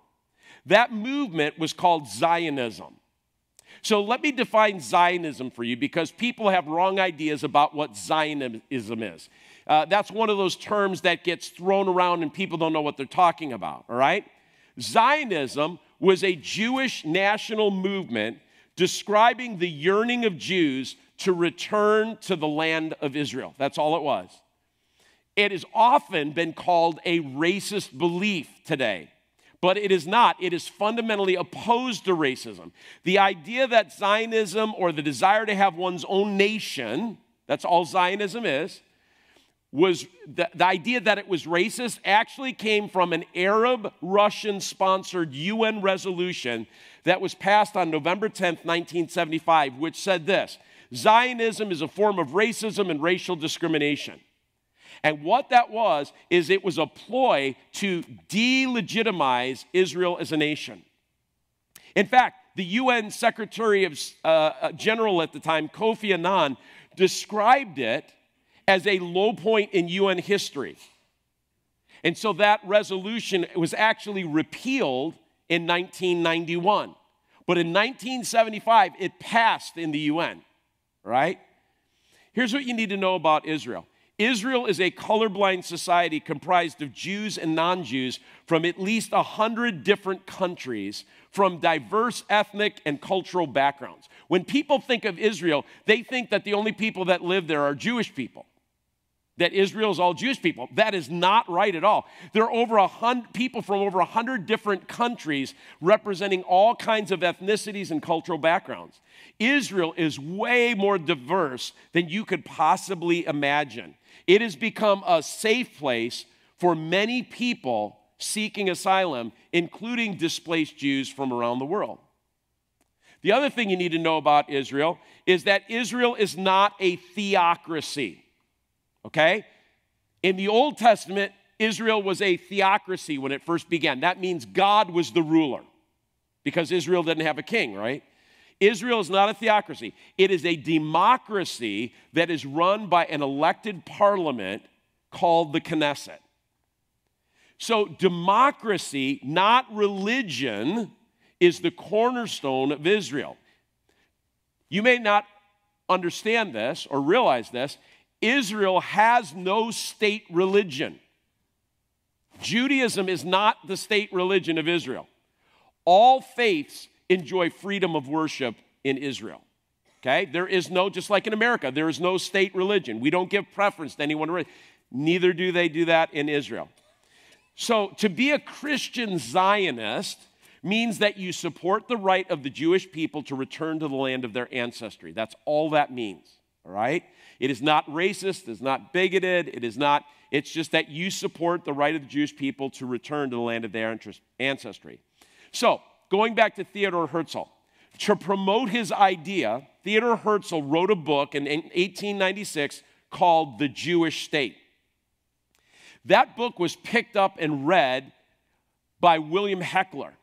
That movement was called Zionism. So let me define Zionism for you, because people have wrong ideas about what Zionism is. That's one of those terms that gets thrown around and people don't know what they're talking about, all right? Zionism was a Jewish national movement describing the yearning of Jews to return to the land of Israel. That's all it was. It has often been called a racist belief today, but it is not. It is fundamentally opposed to racism. The idea that Zionism, or the desire to have one's own nation, that's all Zionism is, was the idea that it was racist actually came from an Arab-Russian-sponsored UN resolution that was passed on November 10th, 1975, which said this: Zionism is a form of racism and racial discrimination. And what that was is it was a ploy to delegitimize Israel as a nation. In fact, the UN Secretary of General at the time, Kofi Annan, described it as a low point in UN history. And so that resolution was actually repealed in 1991. But in 1975, it passed in the UN, right? Here's what you need to know about Israel. Israel is a colorblind society comprised of Jews and non-Jews from at least 100 different countries from diverse ethnic and cultural backgrounds. When people think of Israel, they think that the only people that live there are Jewish people, that Israel is all Jewish people. That is not right at all. There are over 100 people from over 100 different countries representing all kinds of ethnicities and cultural backgrounds. Israel is way more diverse than you could possibly imagine. It has become a safe place for many people seeking asylum, including displaced Jews from around the world. The other thing you need to know about Israel is that Israel is not a theocracy. Okay? In the Old Testament, Israel was a theocracy when it first began. That means God was the ruler, because Israel didn't have a king, right? Israel is not a theocracy. It is a democracy that is run by an elected parliament called the Knesset. So democracy, not religion, is the cornerstone of Israel. You may not understand this or realize this. Israel has no state religion. Judaism is not the state religion of Israel. All faiths enjoy freedom of worship in Israel. Okay? There is no, just like in America, there is no state religion. We don't give preference to anyone. Neither do they do that in Israel. So to be a Christian Zionist means that you support the right of the Jewish people to return to the land of their ancestry. That's all that means. All right? It is not racist, it's not bigoted, it's just that you support the right of the Jewish people to return to the land of their ancestry. So, going back to Theodor Herzl, to promote his idea, Theodor Herzl wrote a book in 1896 called The Jewish State. That book was picked up and read by William Heckler,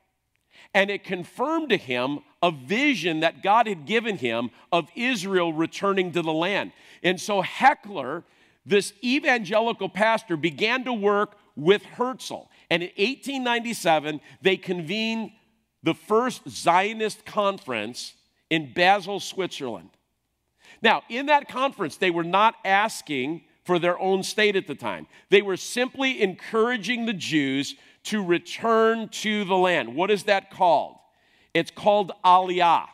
and it confirmed to him a vision that God had given him of Israel returning to the land. And so Heckler, this evangelical pastor, began to work with Herzl. And in 1897, they convened the first Zionist conference in Basel, Switzerland. Now, in that conference, they were not asking for their own state at the time. They were simply encouraging the Jews to return to the land. What is that called? It's called Aliyah.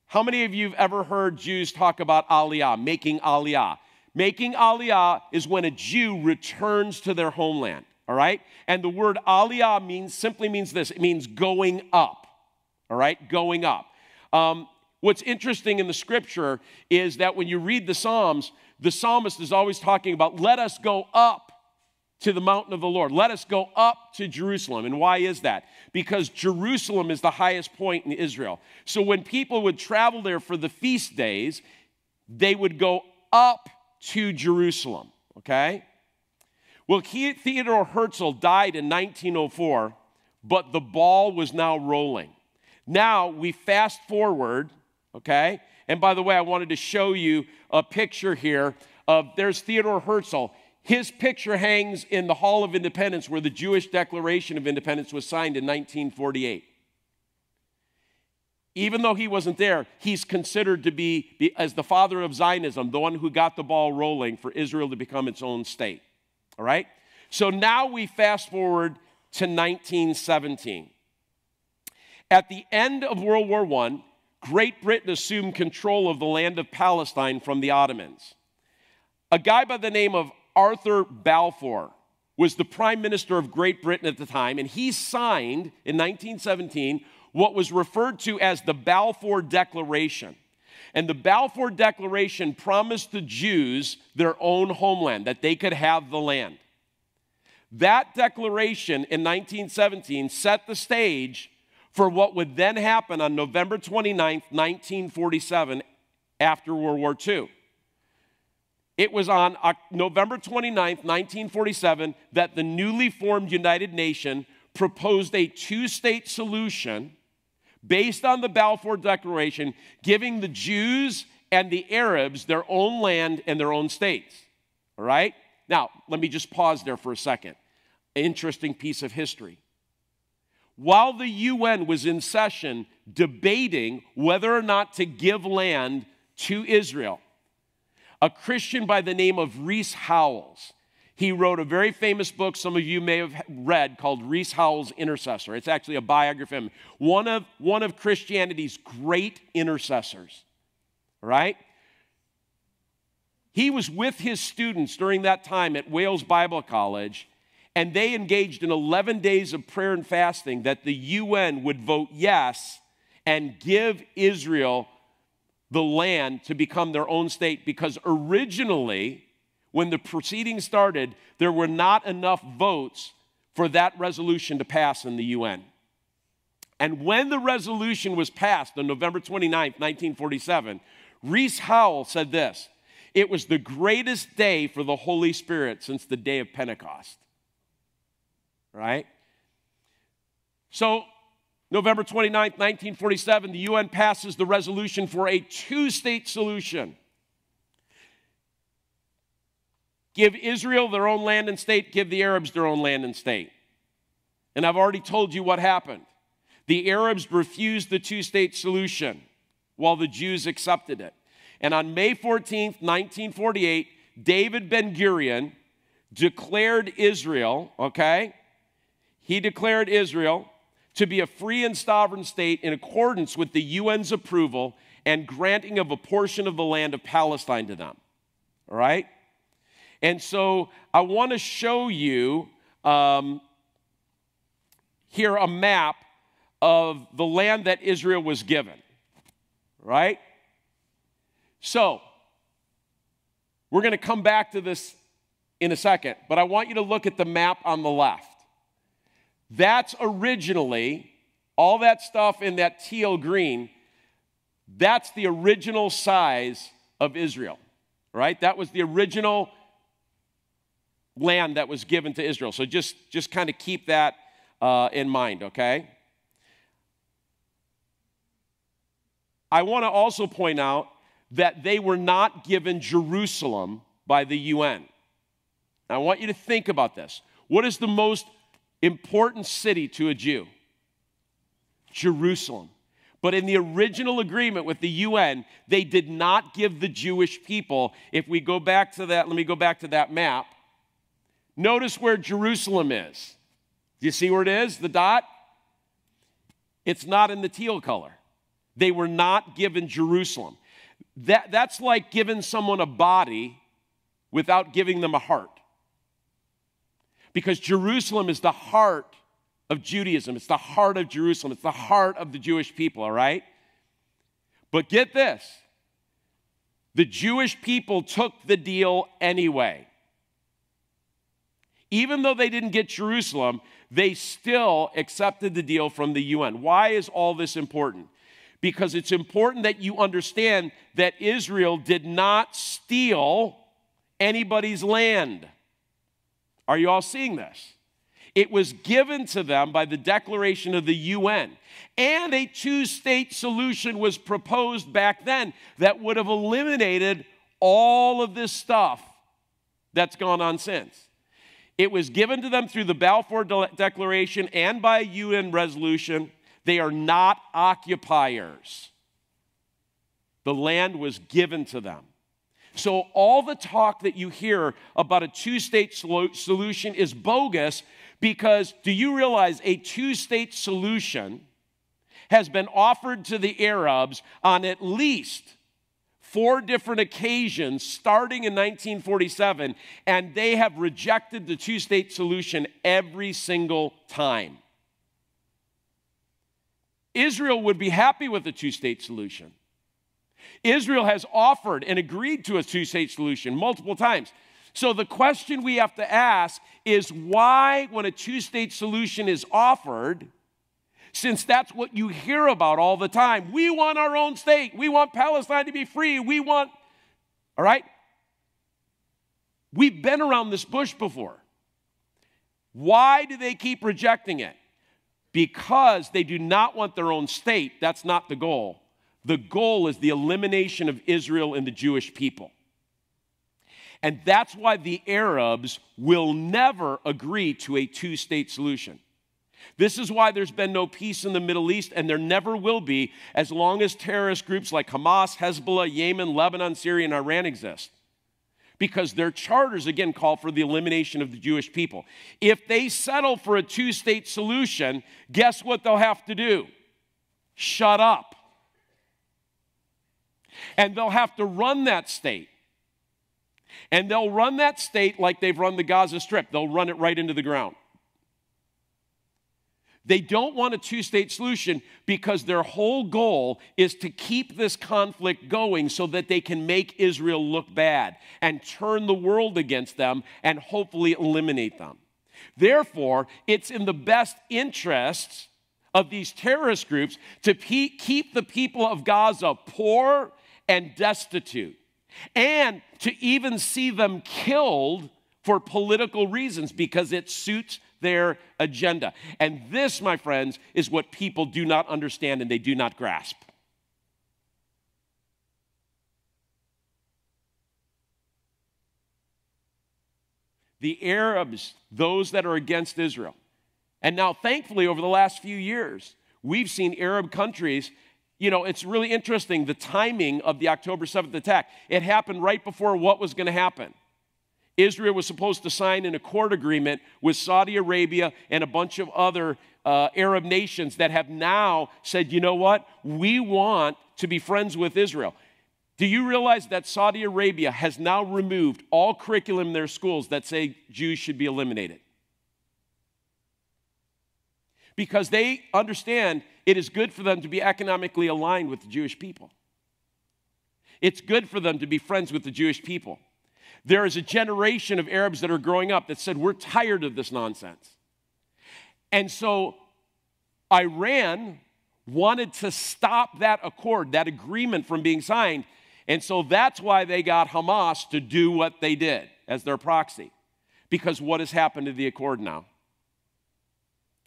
How many of you have ever heard Jews talk about Aliyah, making Aliyah? Making Aliyah is when a Jew returns to their homeland, all right? And the word Aliyah simply means this. It means going up, all right? Going up. What's interesting in the scripture is that when you read the Psalms, the psalmist is always talking about, let us go up to the mountain of the Lord. Let us go up to Jerusalem. And why is that? Because Jerusalem is the highest point in Israel. So when people would travel there for the feast days, they would go up to Jerusalem, okay? Well, Theodore Herzl died in 1904, but the ball was now rolling. Now we fast forward, okay? And by the way, I wanted to show you a picture here of, there's Theodore Herzl. His picture hangs in the Hall of Independence where the Jewish Declaration of Independence was signed in 1948. Even though he wasn't there, he's considered to be, as the father of Zionism, the one who got the ball rolling for Israel to become its own state. All right? So now we fast forward to 1917. At the end of World War I, Great Britain assumed control of the land of Palestine from the Ottomans. A guy by the name of Arthur Balfour was the Prime Minister of Great Britain at the time, and he signed in 1917 what was referred to as the Balfour Declaration. And the Balfour Declaration promised the Jews their own homeland, that they could have the land. That declaration in 1917 set the stage for what would then happen on November 29th, 1947, after World War II. It was on November 29th, 1947, that the newly formed United Nations proposed a two-state solution based on the Balfour Declaration, giving the Jews and the Arabs their own land and their own states. All right? Now, let me just pause there for a second. Interesting piece of history. While the UN was in session debating whether or not to give land to Israel, a Christian by the name of Rees Howells, he wrote a very famous book some of you may have read called Rees Howells' Intercessor. It's actually a biography of him. One of Christianity's great intercessors, right? He was with his students during that time at Wales Bible College, and they engaged in 11 days of prayer and fasting that the UN would vote yes and give Israel the land to become their own state, because originally, when the proceedings started, there were not enough votes for that resolution to pass in the UN. And when the resolution was passed on November 29th, 1947, Rees Howells said this: "It was the greatest day for the Holy Spirit since the day of Pentecost." Right? So, November 29th, 1947, the UN passes the resolution for a two-state solution. Give Israel their own land and state, give the Arabs their own land and state. And I've already told you what happened. The Arabs refused the two-state solution while the Jews accepted it. And on May 14th, 1948, David Ben-Gurion declared Israel, okay? He declared Israel to be a free and sovereign state in accordance with the UN's approval and granting of a portion of the land of Palestine to them. All right? And so I want to show you here a map of the land that Israel was given. Right? So, we're going to come back to this in a second, but I want you to look at the map on the left. That's originally, all that stuff in that teal green, that's the original size of Israel, right? That was the original land that was given to Israel. So just kind of keep that in mind, okay? I want to also point out that they were not given Jerusalem by the UN. Now, I want you to think about this. What is the most important city to a Jew? Jerusalem. But in the original agreement with the UN, they did not give the Jewish people, if we go back to that, let me go back to that map. Notice where Jerusalem is. Do you see where it is, the dot? It's not in the teal color. They were not given Jerusalem. That's like giving someone a body without giving them a heart. Because Jerusalem is the heart of Judaism. It's the heart of Jerusalem. It's the heart of the Jewish people, all right? But get this. The Jewish people took the deal anyway. even though they didn't get Jerusalem, they still accepted the deal from the UN. Why is all this important? Because it's important that you understand that Israel did not steal anybody's land. Are you all seeing this? It was given to them by the declaration of the UN. And a two-state solution was proposed back then that would have eliminated all of this stuff that's gone on since. It was given to them through the Balfour Declaration and by a UN resolution. They are not occupiers. The land was given to them. So all the talk that you hear about a two-state solution is bogus, because do you realize a two-state solution has been offered to the Arabs on at least 4 different occasions starting in 1947, and they have rejected the two-state solution every single time. Israel would be happy with a two-state solution. Israel has offered and agreed to a two-state solution multiple times. So the question we have to ask is why, when a two-state solution is offered, since that's what you hear about all the time, we want our own state, we want Palestine to be free, we want, all right? We've been around this bush before. Why do they keep rejecting it? Because they do not want their own state. That's not the goal. The goal is the elimination of Israel and the Jewish people. And that's why the Arabs will never agree to a two-state solution. This is why there's been no peace in the Middle East, and there never will be as long as terrorist groups like Hamas, Hezbollah, Yemen, Lebanon, Syria, and Iran exist. Because their charters, again, call for the elimination of the Jewish people. If they settle for a two-state solution, guess what they'll have to do? Shut up. And they'll have to run that state. And they'll run that state like they've run the Gaza Strip. They'll run it right into the ground. They don't want a two-state solution because their whole goal is to keep this conflict going so that they can make Israel look bad and turn the world against them and hopefully eliminate them. Therefore, it's in the best interests of these terrorist groups to keep the people of Gaza poor and destitute, and to even see them killed for political reasons because it suits their agenda. And this, my friends, is what people do not understand and they do not grasp. The Arabs, those that are against Israel. And now, thankfully, over the last few years, we've seen Arab countries. You know, it's really interesting, the timing of the October 7th attack. It happened right before what was going to happen. Israel was supposed to sign an accord agreement with Saudi Arabia and a bunch of other Arab nations that have now said, you know what, we want to be friends with Israel. Do you realize that Saudi Arabia has now removed all curriculum in their schools that say Jews should be eliminated? Because they understand it is good for them to be economically aligned with the Jewish people. It's good for them to be friends with the Jewish people. There is a generation of Arabs that are growing up that said, we're tired of this nonsense. And so Iran wanted to stop that accord, that agreement from being signed. And so that's why they got Hamas to do what they did as their proxy. Because what has happened to the accord now?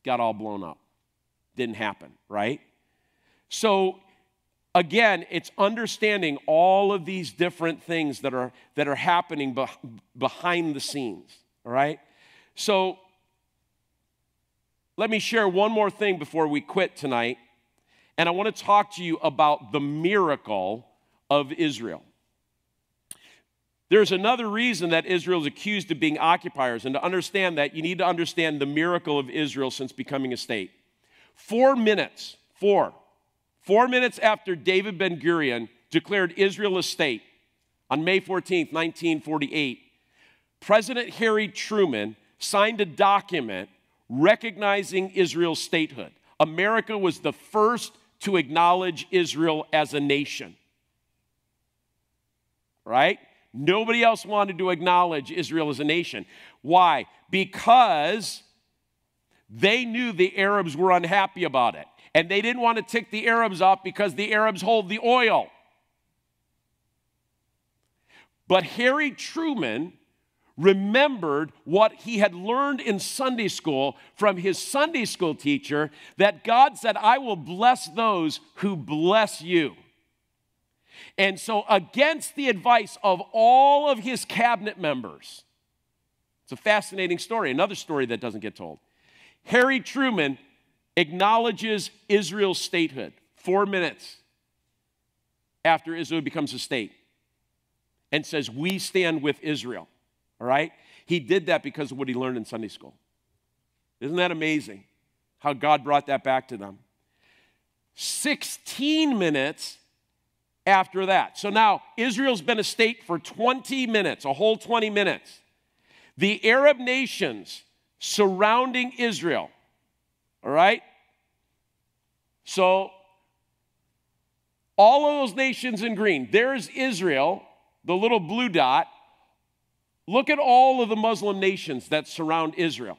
Got all blown up. Didn't happen, right? So again, it's understanding all of these different things that are happening behind the scenes, all right? So let me share one more thing before we quit tonight, and I want to talk to you about the miracle of Israel. There's another reason that Israel is accused of being occupiers, and to understand that, you need to understand the miracle of Israel since becoming a state. 4 minutes after David Ben-Gurion declared Israel a state on May 14th, 1948, President Harry Truman signed a document recognizing Israel's statehood. America was the first to acknowledge Israel as a nation. Right? Nobody else wanted to acknowledge Israel as a nation. Why? Because they knew the Arabs were unhappy about it. And they didn't want to tick the Arabs off because the Arabs hold the oil. But Harry Truman remembered what he had learned in Sunday school from his Sunday school teacher, that God said, I will bless those who bless you. And so, against the advice of all of his cabinet members, it's a fascinating story, another story that doesn't get told. Harry Truman acknowledges Israel's statehood 4 minutes after Israel becomes a state and says, we stand with Israel. All right? He did that because of what he learned in Sunday school. Isn't that amazing how God brought that back to them? 16 minutes after that. So now Israel's been a state for 20 minutes, a whole 20 minutes. The Arab nations surrounding Israel, all right? So all of those nations in green, there's Israel, the little blue dot. Look at all of the Muslim nations that surround Israel.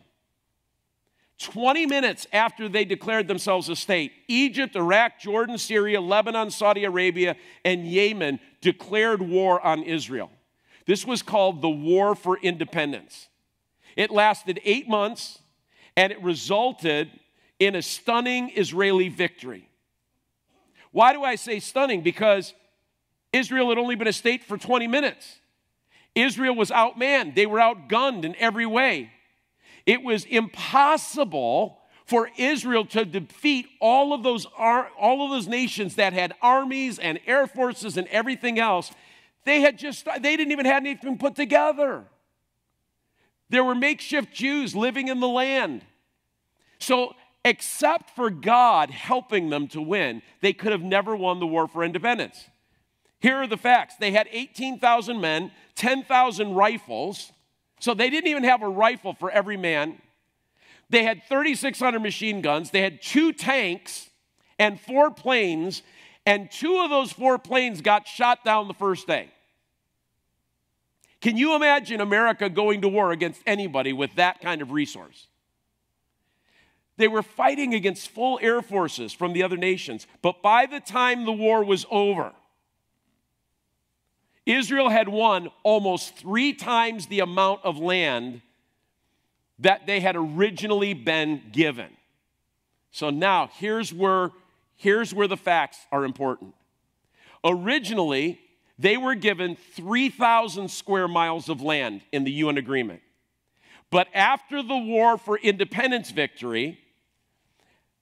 20 minutes after they declared themselves a state, Egypt, Iraq, Jordan, Syria, Lebanon, Saudi Arabia, and Yemen declared war on Israel. This was called the War for Independence. It lasted 8 months, and it resulted in a stunning Israeli victory. Why do I say stunning? Because Israel had only been a state for 20 minutes. Israel was outmanned. They were outgunned in every way. It was impossible for Israel to defeat all of those nations that had armies and air forces and everything else. They didn't even have anything put together. There were makeshift Jews living in the land. So, except for God helping them to win, they could have never won the war for independence. Here are the facts. They had 18,000 men, 10,000 rifles. So they didn't even have a rifle for every man. They had 3,600 machine guns. They had 2 tanks and 4 planes. And 2 of those 4 planes got shot down the first day. Can you imagine America going to war against anybody with that kind of resource? They were fighting against full air forces from the other nations. But by the time the war was over, Israel had won almost 3 times the amount of land that they had originally been given. So now, here's where the facts are important. Originally, they were given 3,000 square miles of land in the UN agreement. But after the War for Independence victory,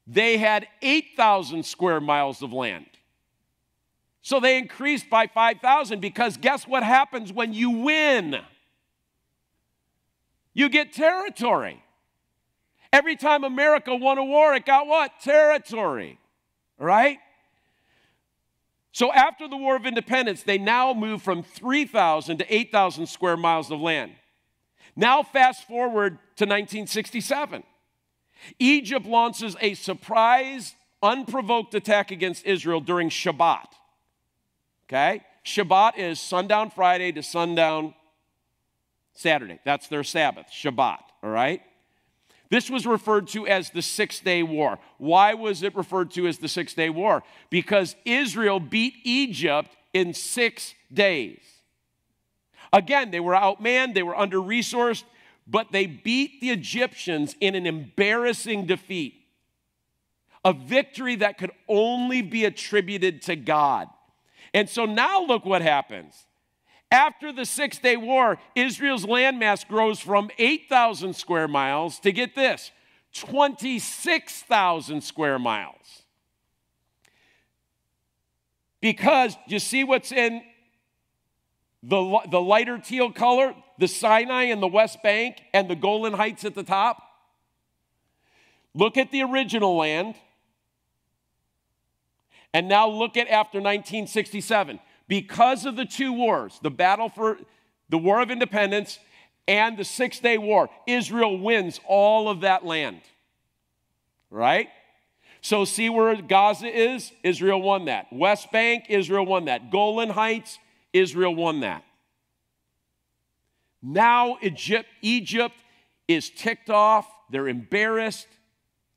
they had 8,000 square miles of land. So they increased by 5,000 because guess what happens when you win? You get territory. Every time America won a war, it got what? Territory. All right? So after the War of Independence, they now move from 3,000 to 8,000 square miles of land. Now fast forward to 1967. Egypt launches a surprise, unprovoked attack against Israel during Shabbat. Okay? Shabbat is sundown Friday to sundown Saturday. That's their Sabbath, Shabbat, all right? This was referred to as the 6-Day War. Why was it referred to as the 6-Day War? Because Israel beat Egypt in 6 days. Again, they were outmanned, they were under-resourced, but they beat the Egyptians in an embarrassing defeat. A victory that could only be attributed to God. And so now look what happens. After the 6-Day War, Israel's landmass grows from 8,000 square miles to, get this, 26,000 square miles. Because, you see what's in the lighter teal color? The Sinai and the West Bank and the Golan Heights at the top? Look at the original land. And now look at after 1967. Because of the 2 wars, the battle for the War of Independence and the 6-Day War, Israel wins all of that land. Right? So see where Gaza is? Israel won that. West Bank, Israel won that. Golan Heights, Israel won that. Now Egypt is ticked off. They're embarrassed,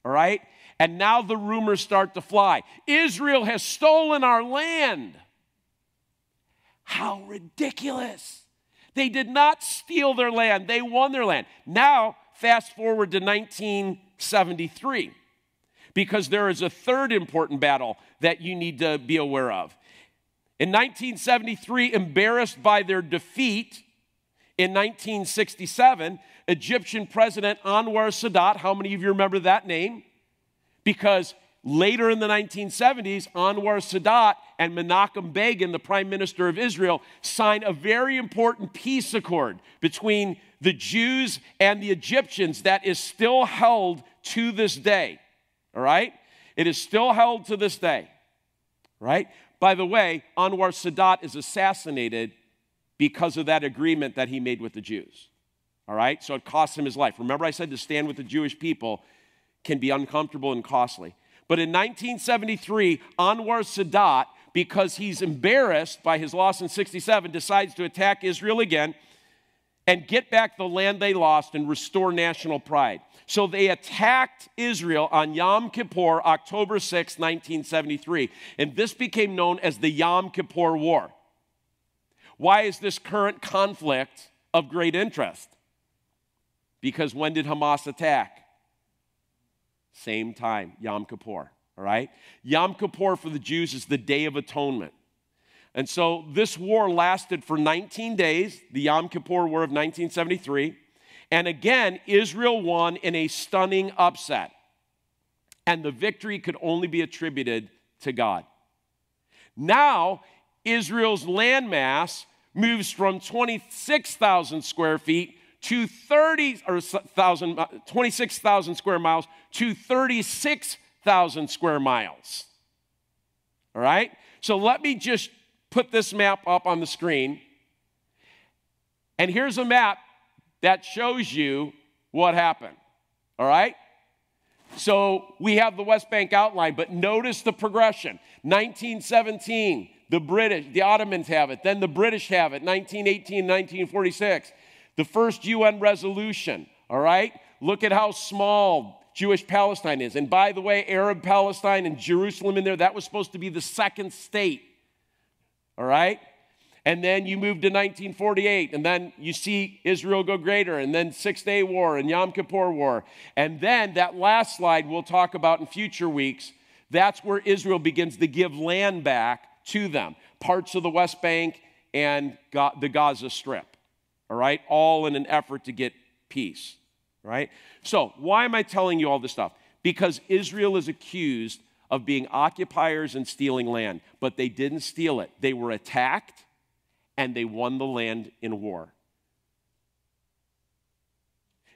all right? And now the rumors start to fly. Israel has stolen our land. How ridiculous. They did not steal their land. They won their land. Now, fast forward to 1973, because there is a third important battle that you need to be aware of. In 1973, embarrassed by their defeat in 1967, Egyptian President Anwar Sadat, how many of you remember that name? Because later in the 1970s, Anwar Sadat and Menachem Begin, the Prime Minister of Israel, signed a very important peace accord between the Jews and the Egyptians that is still held to this day, all right? It is still held to this day, right? By the way, Anwar Sadat is assassinated because of that agreement that he made with the Jews, all right? So it cost him his life. Remember I said to stand with the Jewish people can be uncomfortable and costly. But in 1973, Anwar Sadat, because he's embarrassed by his loss in 67, decides to attack Israel again and get back the land they lost and restore national pride. So they attacked Israel on Yom Kippur, October 6, 1973. And this became known as the Yom Kippur War. Why is this current conflict of great interest? Because when did Hamas attack? Same time, Yom Kippur, all right? Yom Kippur for the Jews is the Day of Atonement. And so this war lasted for 19 days, the Yom Kippur War of 1973. And again, Israel won in a stunning upset. And the victory could only be attributed to God. Now, Israel's landmass moves from 26,000 square feet to 26,000 square miles to 36,000 square miles. All right? So let me just put this map up on the screen. And here's a map that shows you what happened. All right? So we have the West Bank outline, but notice the progression. 1917, the Ottomans have it. Then the British have it. 1918, 1946. The first UN resolution, all right? Look at how small Jewish Palestine is. And by the way, Arab Palestine and Jerusalem in there, that was supposed to be the second state, all right? And then you move to 1948, and then you see Israel go greater, and then Six-Day War and Yom Kippur War. And then that last slide we'll talk about in future weeks, that's where Israel begins to give land back to them, parts of the West Bank and the Gaza Strip. All right, all in an effort to get peace, right? So why am I telling you all this stuff? Because Israel is accused of being occupiers and stealing land, but they didn't steal it. They were attacked, and they won the land in war.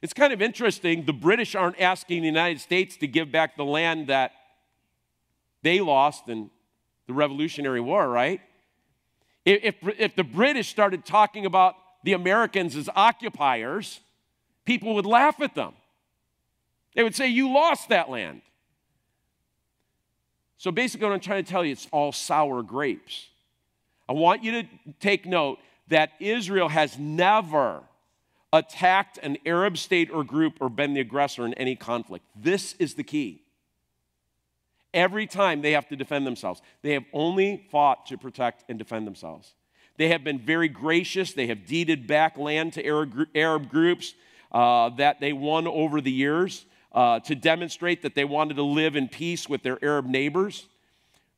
It's kind of interesting. The British aren't asking the United States to give back the land that they lost in the Revolutionary War, right? If the British started talking about the Americans as occupiers, people would laugh at them. They would say, you lost that land. So basically what I'm trying to tell you, it's all sour grapes. I want you to take note that Israel has never attacked an Arab state or group or been the aggressor in any conflict. This is the key. Every time they have to defend themselves, they have only fought to protect and defend themselves. They have been very gracious. They have deeded back land to Arab groups that they won over the years to demonstrate that they wanted to live in peace with their Arab neighbors.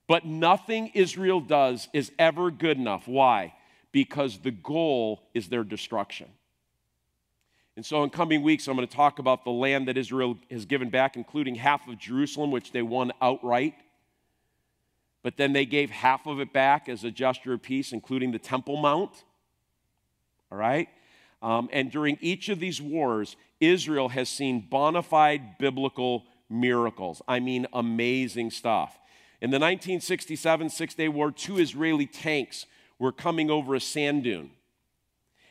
But nothing Israel does is ever good enough. Why? Because the goal is their destruction. And so in coming weeks, I'm going to talk about the land that Israel has given back, including half of Jerusalem, which they won outright. But then they gave half of it back as a gesture of peace, including the Temple Mount. All right? And during each of these wars, Israel has seen bona fide biblical miracles. I mean, amazing stuff. In the 1967 Six-Day War, 2 Israeli tanks were coming over a sand dune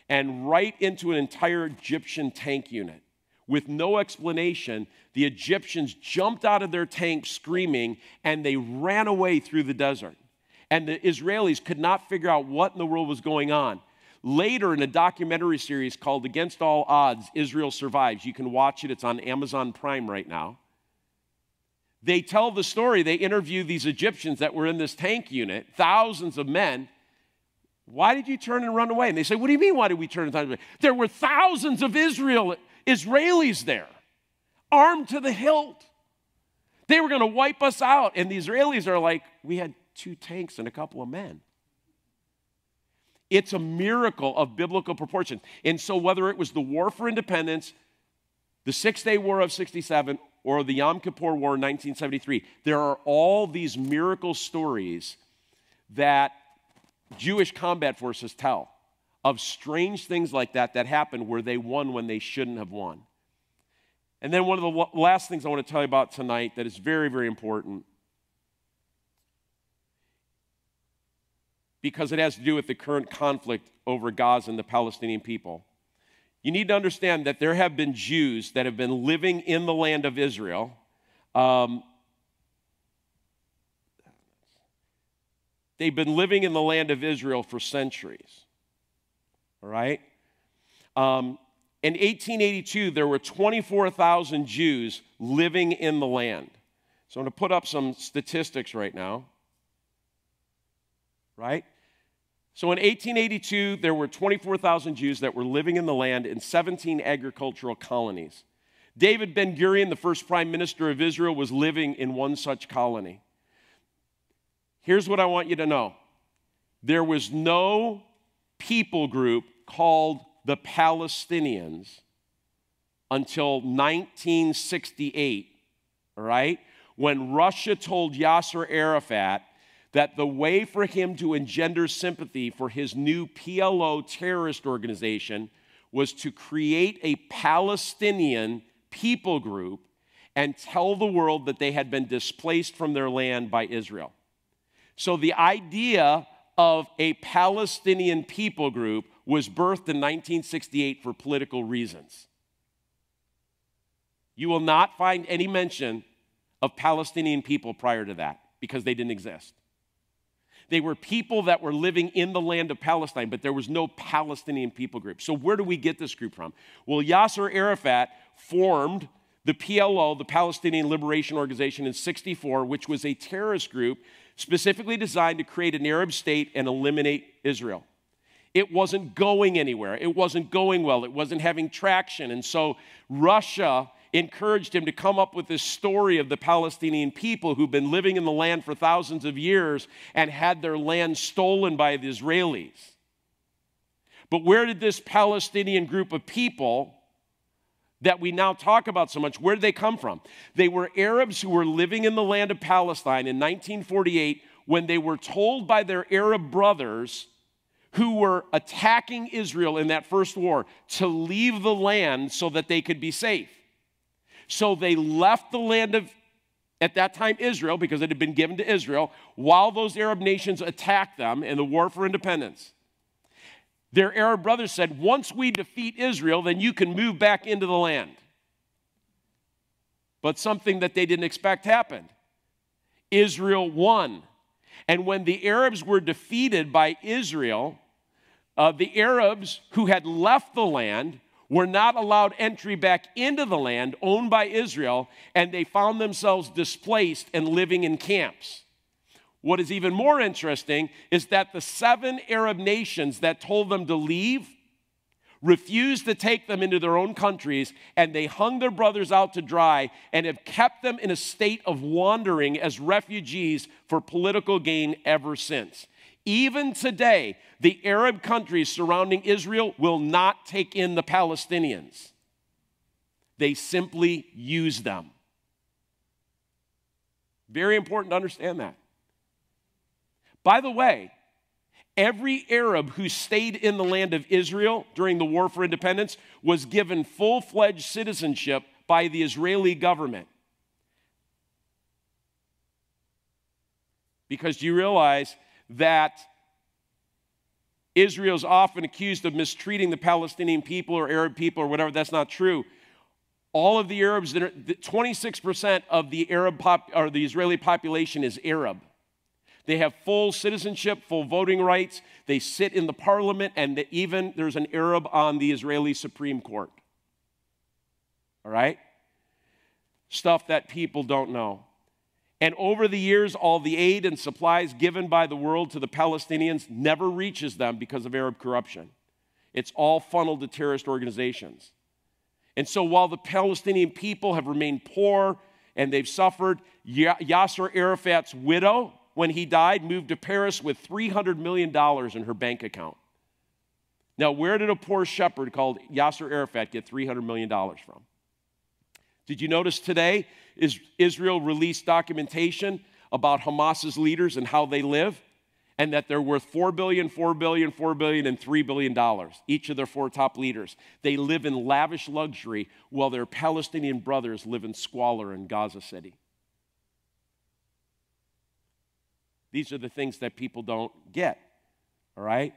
and right into an entire Egyptian tank unit. With no explanation, the Egyptians jumped out of their tank screaming, and they ran away through the desert. And the Israelis could not figure out what in the world was going on. Later, in a documentary series called Against All Odds, Israel Survives, you can watch it, it's on Amazon Prime right now. They tell the story, they interview these Egyptians that were in this tank unit, thousands of men. Why did you turn and run away? And they say, what do you mean, why did we turn and run away? There were thousands of Israelis there, armed to the hilt. They were going to wipe us out. And the Israelis are like, we had 2 tanks and a couple of men. It's a miracle of biblical proportions. And so whether it was the War for Independence, the Six-Day War of 67, or the Yom Kippur War in 1973, there are all these miracle stories that Jewish combat forces tell of strange things like that happened where they won when they shouldn't have won. And then one of the last things I want to tell you about tonight that is very, very important, because it has to do with the current conflict over Gaza and the Palestinian people. You need to understand that there have been Jews that have been living in the land of Israel. They've been living in the land of Israel for centuries. All right? In 1882, there were 24,000 Jews living in the land. So I'm going to put up some statistics right now. Right? So in 1882, there were 24,000 Jews that were living in the land in 17 agricultural colonies. David Ben-Gurion, the first prime minister of Israel, was living in one such colony. Here's what I want you to know. There was no people group called the Palestinians until 1968, all right, when Russia told Yasser Arafat that the way for him to engender sympathy for his new PLO terrorist organization was to create a Palestinian people group and tell the world that they had been displaced from their land by Israel. So the idea of a Palestinian people group was birthed in 1968 for political reasons. You will not find any mention of Palestinian people prior to that because they didn't exist. They were people that were living in the land of Palestine, but there was no Palestinian people group. So where do we get this group from? Well, Yasser Arafat formed the PLO, the Palestinian Liberation Organization, in 1964, which was a terrorist group specifically designed to create an Arab state and eliminate Israel. It wasn't going anywhere. It wasn't going well. It wasn't having traction. And so Russia encouraged him to come up with this story of the Palestinian people who've been living in the land for thousands of years and had their land stolen by the Israelis. But where did this Palestinian group of people that we now talk about so much, where did they come from? They were Arabs who were living in the land of Palestine in 1948 when they were told by their Arab brothers who were attacking Israel in that first war to leave the land so that they could be safe. So they left the land of, at that time, Israel, because it had been given to Israel, while those Arab nations attacked them in the war for independence. Their Arab brothers said, once we defeat Israel, then you can move back into the land. But something that they didn't expect happened. Israel won. And when the Arabs were defeated by Israel, the Arabs who had left the land were not allowed entry back into the land owned by Israel, and they found themselves displaced and living in camps. What is even more interesting is that the 7 Arab nations that told them to leave refused to take them into their own countries, and they hung their brothers out to dry and have kept them in a state of wandering as refugees for political gain ever since. Even today, the Arab countries surrounding Israel will not take in the Palestinians. They simply use them. Very important to understand that. By the way, every Arab who stayed in the land of Israel during the War for Independence was given full-fledged citizenship by the Israeli government. Because do you realize that Israel is often accused of mistreating the Palestinian people or Arab people or whatever? That's not true. All of the Arabs, 26% of the Arab or the Israeli population is Arab. They have full citizenship, full voting rights. They sit in the parliament, and even there's an Arab on the Israeli Supreme Court. All right? Stuff that people don't know. And over the years, all the aid and supplies given by the world to the Palestinians never reaches them because of Arab corruption. It's all funneled to terrorist organizations. And so while the Palestinian people have remained poor and they've suffered, Yasser Arafat's widow, when he died, moved to Paris with $300 million in her bank account. Now, where did a poor shepherd called Yasser Arafat get $300 million from? Did you notice today Israel released documentation about Hamas's leaders and how they live, and that they're worth $4 billion, $4 billion, $4 billion, and $3 billion, each of their 4 top leaders. They live in lavish luxury while their Palestinian brothers live in squalor in Gaza City. These are the things that people don't get, all right?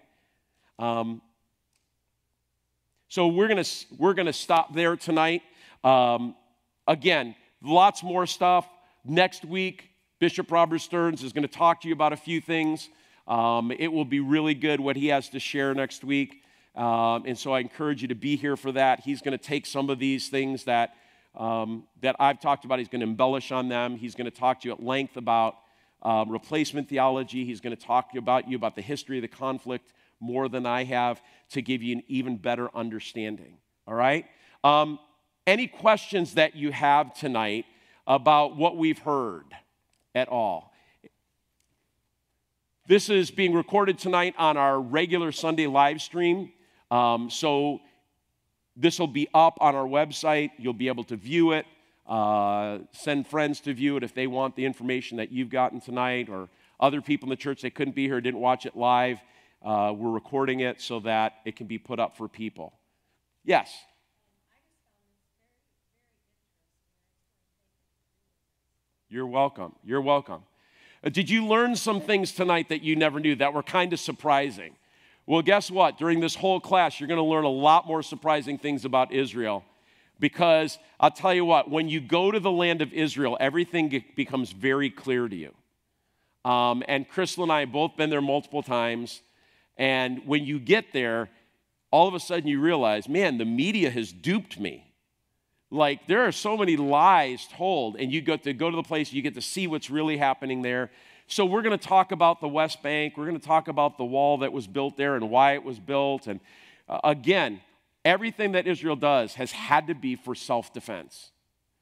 So we're gonna stop there tonight. Again, lots more stuff. Next week, Bishop Robert Stearns is going to talk to you about a few things. It will be really good what he has to share next week. And so I encourage you to be here for that. He's going to take some of these things that I've talked about. He's going to embellish on them. He's going to talk to you at length about replacement theology. He's going to talk to you about the history of the conflict more than I have, to give you an even better understanding. All right? Any questions that you have tonight about what we've heard at all? This is being recorded tonight on our regular Sunday live stream. So this will be up on our website. You'll be able to view it. Send friends to view it if they want the information that you've gotten tonight, or other people in the church that couldn't be here, didn't watch it live. We're recording it so that it can be put up for people. Yes? You're welcome. You're welcome. Did you learn some things tonight that you never knew that were kind of surprising? Well, guess what? During this whole class, you're going to learn a lot more surprising things about Israel, because I'll tell you what, when you go to the land of Israel, everything becomes very clear to you. And Crystal and I have both been there multiple times, and when you get there, all of a sudden you realize, man, the media has duped me. Like, there are so many lies told, and you get to go to the place, you get to see what's really happening there. So we're going to talk about the West Bank. We're going to talk about the wall that was built there and why it was built. And again, everything that Israel does has had to be for self-defense,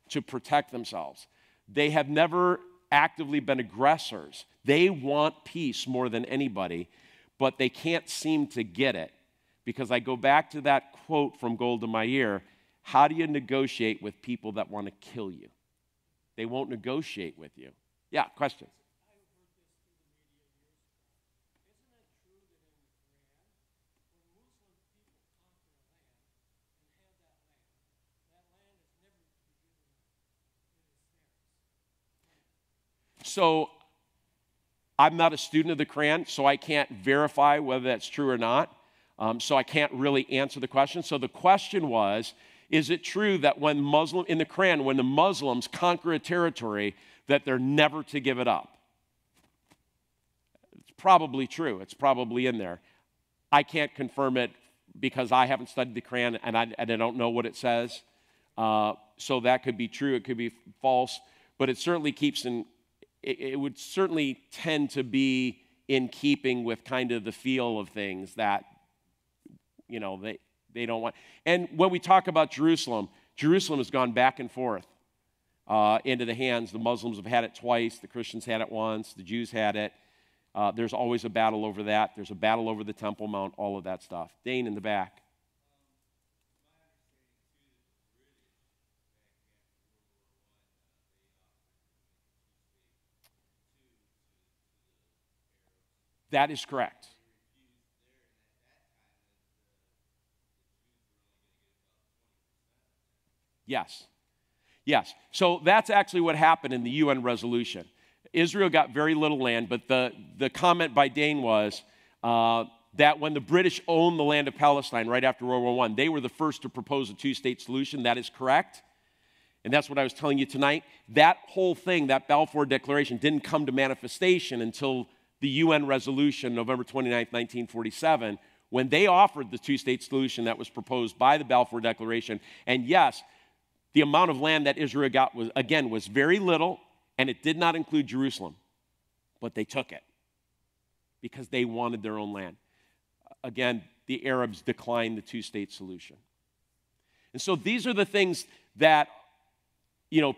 to protect themselves. They have never actively been aggressors. They want peace more than anybody, but they can't seem to get it. Because I go back to that quote from Golda Meir: how do you negotiate with people that want to kill you? They won't negotiate with you. Yeah, questions? So I'm not a student of the Quran, so I can't verify whether that's true or not. So I can't really answer the question. So the question was, is it true that in the Quran, when the Muslims conquer a territory, that they're never to give it up? It's probably true. It's probably in there. I can't confirm it because I haven't studied the Quran and I don't know what it says. So that could be true. It could be false. But it certainly it would certainly tend to be in keeping with kind of the feel of things that, you know, they don't want. And when we talk about Jerusalem, Jerusalem has gone back and forth into the hands. The Muslims have had it twice. The Christians had it once. The Jews had it. There's always a battle over that. There's a battle over the Temple Mount, all of that stuff. Dane in the back. That is correct. Yes. Yes. So that's actually what happened in the UN resolution. Israel got very little land, but the comment by Dane was that when the British owned the land of Palestine right after World War I, they were the first to propose a two-state solution. That is correct. And that's what I was telling you tonight. That whole thing, that Balfour Declaration, didn't come to manifestation until the UN resolution, November 29th, 1947, when they offered the two-state solution that was proposed by the Balfour Declaration. And yes, the amount of land that Israel got was very little, and it did not include Jerusalem. But they took it because they wanted their own land. Again, the Arabs declined the two-state solution. And so these are the things that,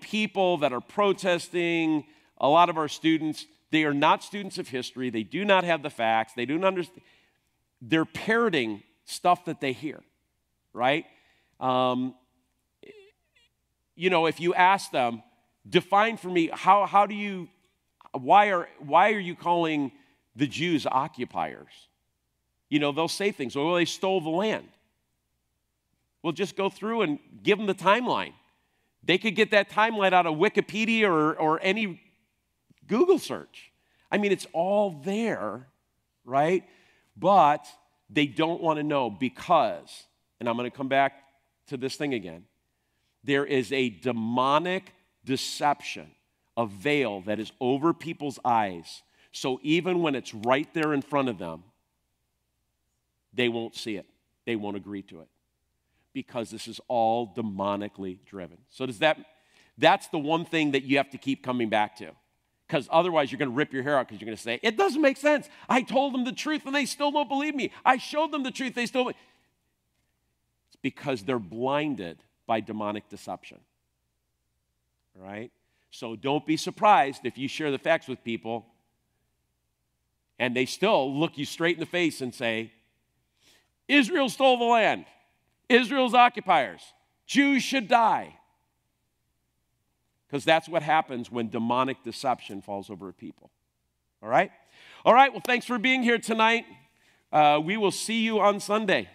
people that are protesting, a lot of our students, they are not students of history. They do not have the facts. They don't understand. They're parroting stuff that they hear, right? If you ask them, define for me, why are you calling the Jews occupiers? They'll say things, well, they stole the land. Well, just go through and give them the timeline. They could get that timeline out of Wikipedia or any Google search. It's all there, right? But they don't want to know because, and I'm going to come back to this thing again, there is a demonic deception, a veil that is over people's eyes. So even when it's right there in front of them, they won't see it. They won't agree to it because this is all demonically driven. So that's the one thing that you have to keep coming back to, because otherwise you're going to rip your hair out because you're going to say, it doesn't make sense. I told them the truth and they still don't believe me. I showed them the truth, they still don't. It's because they're blinded by demonic deception. All right? So don't be surprised if you share the facts with people and they still look you straight in the face and say, Israel stole the land. Israel's occupiers. Jews should die. Because that's what happens when demonic deception falls over a people. All right? All right, well, thanks for being here tonight. We will see you on Sunday.